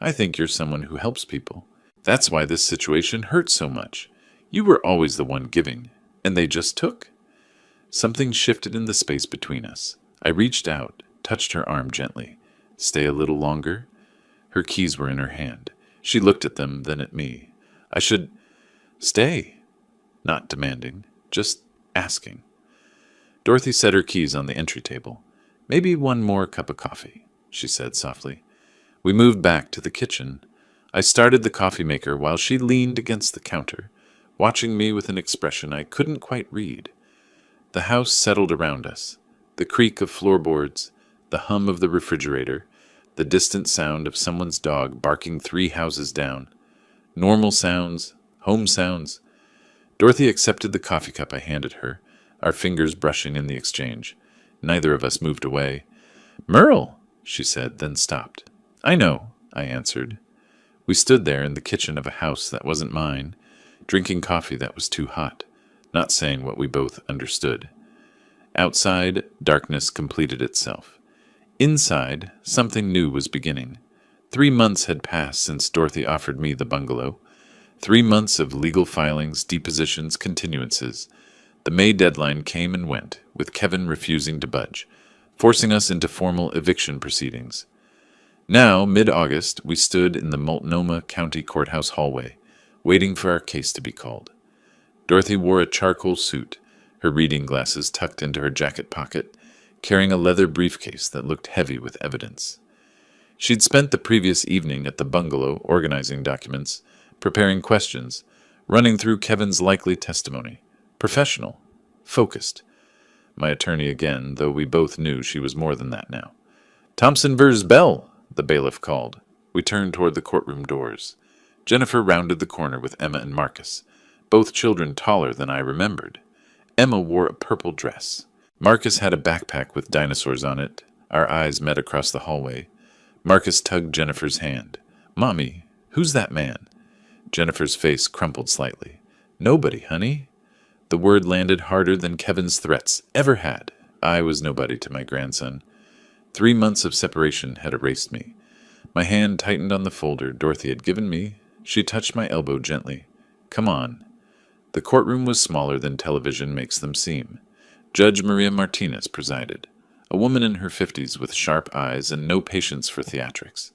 A: I think you're someone who helps people. That's why this situation hurts so much. You were always the one giving, and they just took. Something shifted in the space between us. I reached out, touched her arm gently. Stay a little longer? Her keys were in her hand. She looked at them, then at me. I should stay. Not demanding, just asking. Dorothy set her keys on the entry table. Maybe one more cup of coffee, she said softly. We moved back to the kitchen. I started the coffee maker while she leaned against the counter, watching me with an expression I couldn't quite read. The house settled around us. The creak of floorboards, the hum of the refrigerator, the distant sound of someone's dog barking 3 houses down. Normal sounds, home sounds. Dorothy accepted the coffee cup I handed her, our fingers brushing in the exchange. Neither of us moved away. "Merle," she said, then stopped. "I know," I answered. We stood there in the kitchen of a house that wasn't mine, drinking coffee that was too hot, not saying what we both understood. Outside, darkness completed itself. Inside, something new was beginning. 3 months had passed since Dorothy offered me the bungalow. 3 months of legal filings, depositions, continuances. The May deadline came and went, with Kevin refusing to budge, forcing us into formal eviction proceedings. Now, mid-August, we stood in the Multnomah County Courthouse hallway, waiting for our case to be called. Dorothy wore a charcoal suit, her reading glasses tucked into her jacket pocket, carrying a leather briefcase that looked heavy with evidence. She'd spent the previous evening at the bungalow organizing documents, preparing questions, running through Kevin's likely testimony. Professional. Focused. My attorney again, though we both knew she was more than that now. "Thompson vs. Bell," the bailiff called. We turned toward the courtroom doors. Jennifer rounded the corner with Emma and Marcus, both children taller than I remembered. Emma wore a purple dress. Marcus had a backpack with dinosaurs on it. Our eyes met across the hallway. Marcus tugged Jennifer's hand. "Mommy, who's that man?" Jennifer's face crumpled slightly. "Nobody, honey." The word landed harder than Kevin's threats ever had. I was nobody to my grandson. 3 months of separation had erased me. My hand tightened on the folder Dorothy had given me. She touched my elbow gently. "Come on." The courtroom was smaller than television makes them seem. Judge Maria Martinez presided, a woman in her 50s with sharp eyes and no patience for theatrics.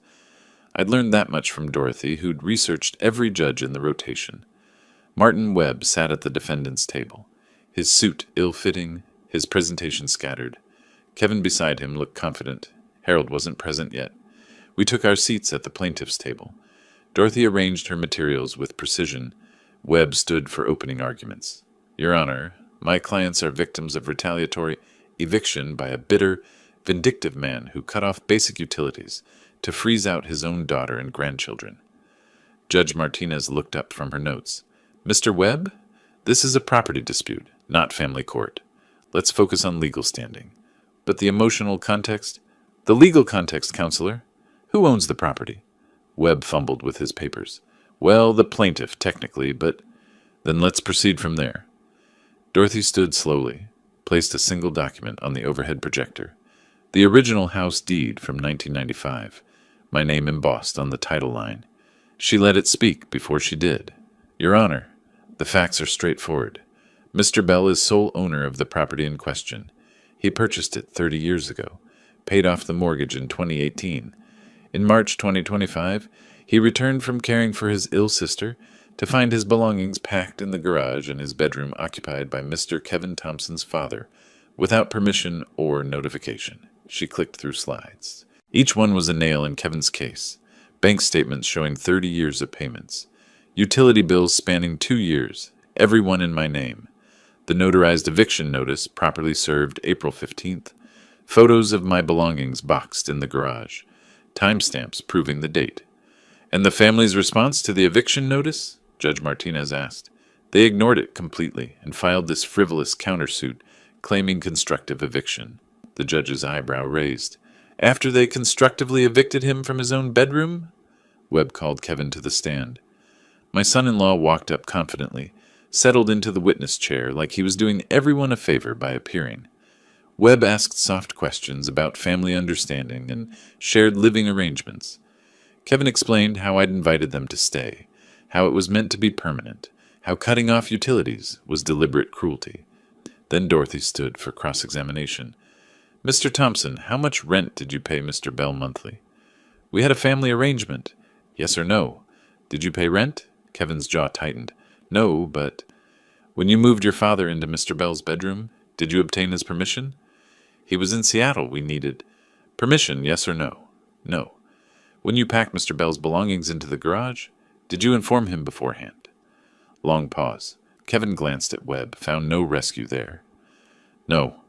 A: I'd learned that much from Dorothy, who'd researched every judge in the rotation. Martin Webb sat at the defendant's table, his suit ill-fitting, his presentation scattered. Kevin beside him looked confident. Harold wasn't present yet. We took our seats at the plaintiff's table. Dorothy arranged her materials with precision. Webb stood for opening arguments. "Your Honor, my clients are victims of retaliatory eviction by a bitter, vindictive man who cut off basic utilities to freeze out his own daughter and grandchildren." Judge Martinez looked up from her notes. "Mr. Webb, this is a property dispute, not family court. Let's focus on legal standing. But the emotional context? The legal context, counselor. Who owns the property?" Webb fumbled with his papers. "Well, the plaintiff, technically, but then let's proceed from there." Dorothy stood slowly, placed a single document on the overhead projector. The original house deed from 1995, my name embossed on the title line. She let it speak before she did. "Your Honor, the facts are straightforward. Mr. Bell is sole owner of the property in question. He purchased it 30 years ago, paid off the mortgage in 2018. In March 2025, he returned from caring for his ill sister to find his belongings packed in the garage and his bedroom occupied by Mr. Kevin Thompson's father, without permission or notification." She clicked through slides. Each one was a nail in Kevin's case. Bank statements showing 30 years of payments. Utility bills spanning 2 years, every one in my name. The notarized eviction notice, properly served April 15th. Photos of my belongings boxed in the garage. Timestamps proving the date. "And the family's response to the eviction notice?" Judge Martinez asked. "They ignored it completely and filed this frivolous countersuit claiming constructive eviction." The judge's eyebrow raised. "After they constructively evicted him from his own bedroom?" Webb called Kevin to the stand. My son-in-law walked up confidently, settled into the witness chair like he was doing everyone a favor by appearing. Webb asked soft questions about family understanding and shared living arrangements. Kevin explained how I'd invited them to stay, how it was meant to be permanent, how cutting off utilities was deliberate cruelty. Then Dorothy stood for cross-examination. "Mr. Thompson, how much rent did you pay Mr. Bell monthly?" "We had a family arrangement." "Yes or no?" "Did you pay rent?" Kevin's jaw tightened. "No, but—" "When you moved your father into Mr. Bell's bedroom, did you obtain his permission?" "He was in Seattle. We needed—" "Permission, yes or no?" "No." "When you packed Mr. Bell's belongings into the garage, did you inform him beforehand?" Long pause. Kevin glanced at Webb, found no rescue there. "No."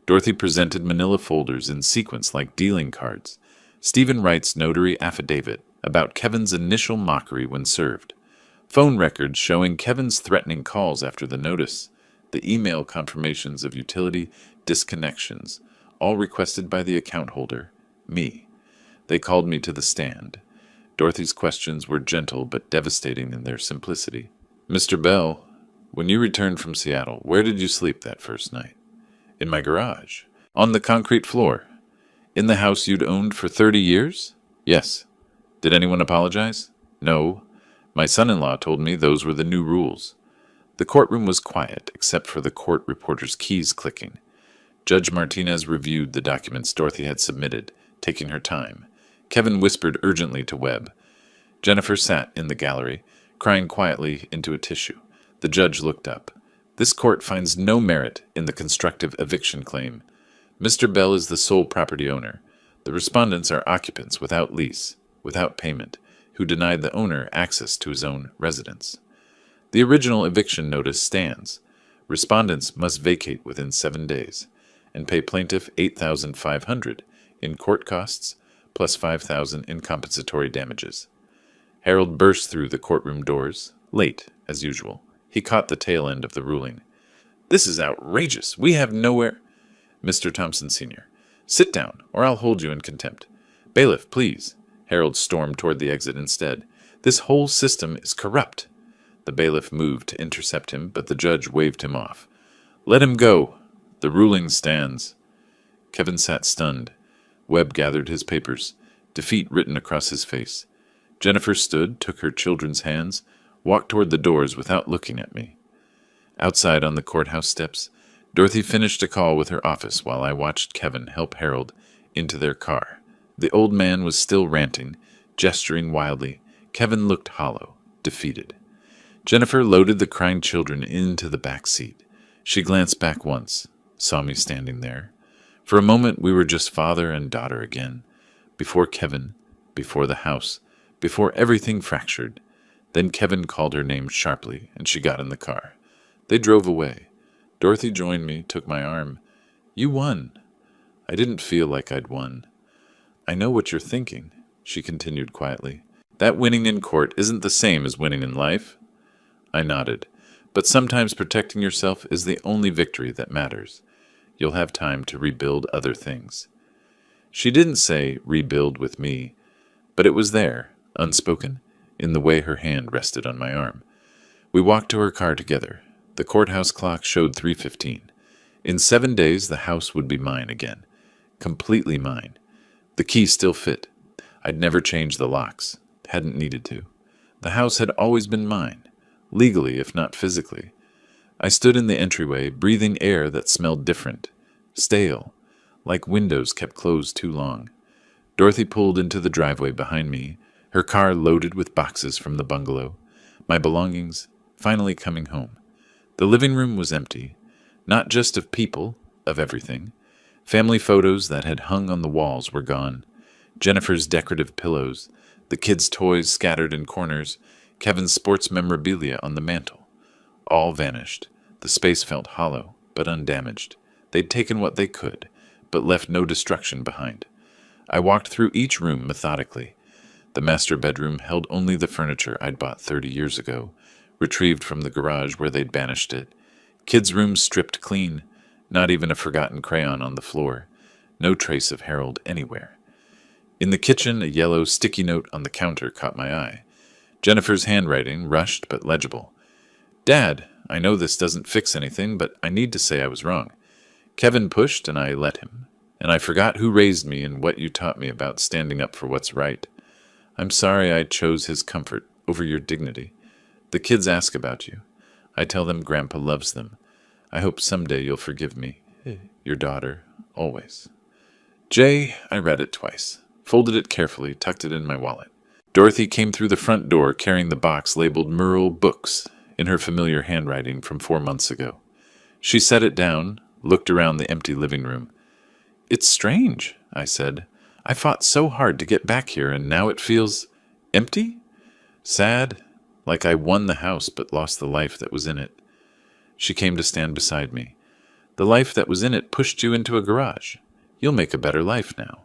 A: Dorothy presented manila folders in sequence like dealing cards. Stephen Wright's notary affidavit about Kevin's initial mockery when served. Phone records showing Kevin's threatening calls after the notice. The email confirmations of utility disconnections, all requested by the account holder, me. They called me to the stand. Dorothy's questions were gentle but devastating in their simplicity. "Mr. Bell, when you returned from Seattle, where did you sleep that first night?" "In my garage." "On the concrete floor?" "In the house you'd owned for 30 years?" "Yes." "Did anyone apologize?" "No. My son-in-law told me those were the new rules." The courtroom was quiet, except for the court reporter's keys clicking. Judge Martinez reviewed the documents Dorothy had submitted, taking her time. Kevin whispered urgently to Webb. Jennifer sat in the gallery, crying quietly into a tissue. The judge looked up. "This court finds no merit in the constructive eviction claim. Mr. Bell is the sole property owner. The respondents are occupants without lease, without payment, who denied the owner access to his own residence. The original eviction notice stands. Respondents must vacate within 7 days and pay plaintiff $8,500 in court costs plus $5,000 in compensatory damages." Harold burst through the courtroom doors, late, as usual. He caught the tail end of the ruling. "This is outrageous. We have nowhere—" "Mr. Thompson, Sr., sit down, or I'll hold you in contempt." "Bailiff, please." Harold stormed toward the exit instead. "This whole system is corrupt." The bailiff moved to intercept him, but the judge waved him off. "Let him go. The ruling stands." Kevin sat stunned. Webb gathered his papers, defeat written across his face. Jennifer stood, took her children's hands, walked toward the doors without looking at me. Outside on the courthouse steps, Dorothy finished a call with her office while I watched Kevin help Harold into their car. The old man was still ranting, gesturing wildly. Kevin looked hollow, defeated. Jennifer loaded the crying children into the back seat. She glanced back once, saw me standing there. For a moment we were just father and daughter again. Before Kevin, before the house, before everything fractured. Then Kevin called her name sharply, and she got in the car. They drove away. Dorothy joined me, took my arm. "You won." I didn't feel like I'd won. "I know what you're thinking," she continued quietly. "That winning in court isn't the same as winning in life." I nodded. "But sometimes protecting yourself is the only victory that matters. You'll have time to rebuild other things." She didn't say rebuild with me, but it was there, unspoken, in the way her hand rested on my arm. We walked to her car together. The courthouse clock showed 3:15. In 7 days the house would be mine again. Completely mine. The key still fit. I'd never changed the locks. Hadn't needed to. The house had always been mine. Legally, if not physically. I stood in the entryway, breathing air that smelled different. Stale. Like windows kept closed too long. Dorothy pulled into the driveway behind me, her car loaded with boxes from the bungalow. My belongings finally coming home. The living room was empty. Not just of people, of everything. Family photos that had hung on the walls were gone. Jennifer's decorative pillows, the kids' toys scattered in corners, Kevin's sports memorabilia on the mantel. All vanished. The space felt hollow, but undamaged. They'd taken what they could, but left no destruction behind. I walked through each room methodically. The master bedroom held only the furniture I'd bought 30 years ago, retrieved from the garage where they'd banished it. Kids' rooms stripped clean, not even a forgotten crayon on the floor. No trace of Harold anywhere. In the kitchen, a yellow sticky note on the counter caught my eye. Jennifer's handwriting, rushed but legible. "Dad, I know this doesn't fix anything, but I need to say I was wrong. Kevin pushed and I let him. And I forgot who raised me and what you taught me about standing up for what's right. I'm sorry I chose his comfort over your dignity. The kids ask about you. I tell them Grandpa loves them. I hope someday you'll forgive me. Your daughter, always. Jay, I read it twice, folded it carefully, tucked it in my wallet. Dorothy came through the front door carrying the box labeled Merle Books in her familiar handwriting from 4 months ago. She set it down, looked around the empty living room. It's strange, I said. I fought so hard to get back here, and now it feels empty? Sad, like I won the house but lost the life that was in it. She came to stand beside me. The life that was in it pushed you into a garage. You'll make a better life now.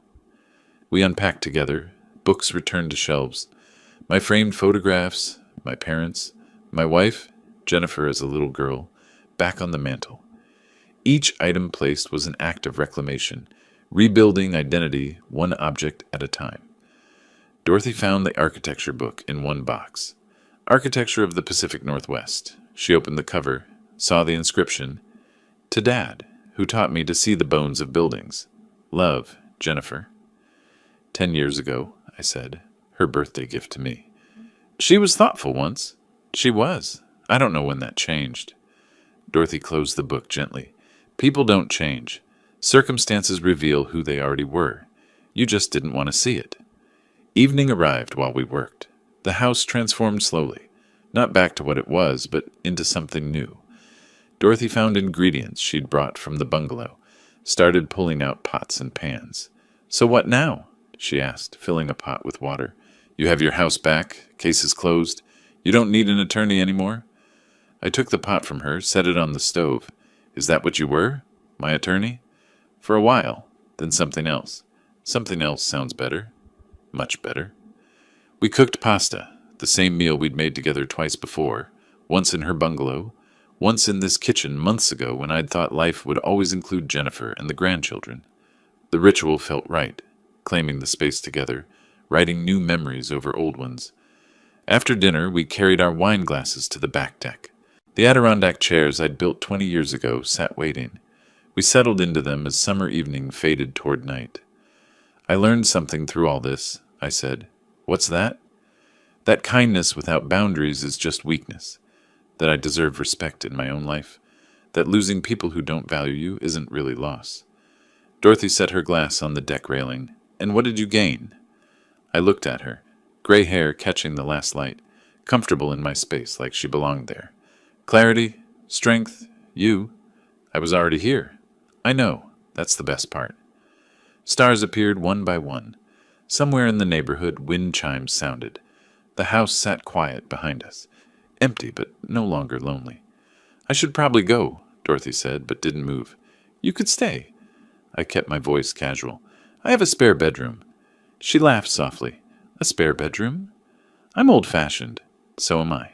A: We unpacked together, books returned to shelves. My framed photographs, my parents, my wife, Jennifer as a little girl, back on the mantel. Each item placed was an act of reclamation, rebuilding identity one object at a time. Dorothy found the architecture book in one box. Architecture of the Pacific Northwest. She opened the cover, saw the inscription, "To Dad, who taught me to see the bones of buildings. Love, Jennifer." 10 years ago, I said, her birthday gift to me. She was thoughtful once. She was. I don't know when that changed. Dorothy closed the book gently. People don't change. Circumstances reveal who they already were. You just didn't want to see it. Evening arrived while we worked. The house transformed slowly, not back to what it was, but into something new. Dorothy found ingredients she'd brought from the bungalow, started pulling out pots and pans. "So what now?" she asked, filling a pot with water. "You have your house back, case is closed. You don't need an attorney anymore?" I took the pot from her, set it on the stove. "Is that what you were? My attorney?" "For a while, then something else. Something else sounds better. Much better." We cooked pasta, the same meal we'd made together twice before, once in her bungalow, once in this kitchen months ago when I'd thought life would always include Jennifer and the grandchildren. The ritual felt right, claiming the space together, writing new memories over old ones. After dinner, we carried our wine glasses to the back deck. The Adirondack chairs I'd built 20 years ago sat waiting. We settled into them as summer evening faded toward night. "I learned something through all this," I said. "What's that?" "That kindness without boundaries is just weakness. That I deserve respect in my own life. That losing people who don't value you isn't really loss." Dorothy set her glass on the deck railing. "And what did you gain?" I looked at her, gray hair catching the last light, comfortable in my space like she belonged there. "Clarity, strength, you. I was already here. I know, that's the best part." Stars appeared one by one. Somewhere in the neighborhood, wind chimes sounded. The house sat quiet behind us, empty but no longer lonely. "I should probably go," Dorothy said, but didn't move. "You could stay." I kept my voice casual. "I have a spare bedroom." She laughed softly. "A spare bedroom? I'm old-fashioned. So am I."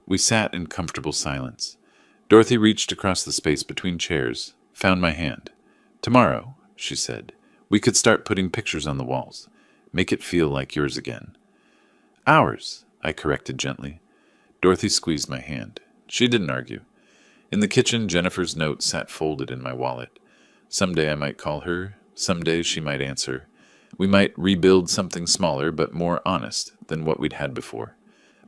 A: We sat in comfortable silence. Dorothy reached across the space between chairs, found my hand. "Tomorrow," she said, "we could start putting pictures on the walls. Make it feel like yours again." "Ours," I corrected gently. Dorothy squeezed my hand. She didn't argue. In the kitchen, Jennifer's note sat folded in my wallet. Someday I might call her. Someday she might answer. We might rebuild something smaller but more honest than what we'd had before.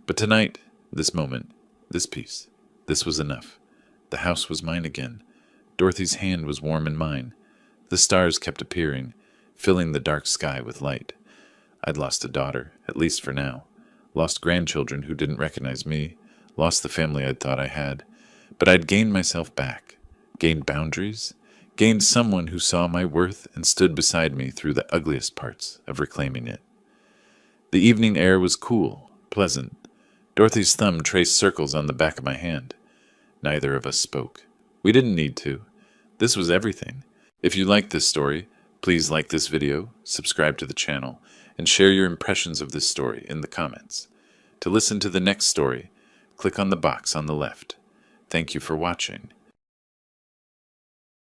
A: But tonight, this moment, this piece, this was enough. The house was mine again. Dorothy's hand was warm in mine. The stars kept appearing, filling the dark sky with light. I'd lost a daughter, at least for now. Lost grandchildren who didn't recognize me. Lost the family I'd thought I had. But I'd gained myself back. Gained boundaries. Gained someone who saw my worth and stood beside me through the ugliest parts of reclaiming it. The evening air was cool, pleasant. Dorothy's thumb traced circles on the back of my hand. Neither of us spoke. We didn't need to. This was everything. If you liked this story, please like this video, subscribe to the channel, and share your impressions of this story in the comments. To listen to the next story, click on the box on the left. Thank you for watching.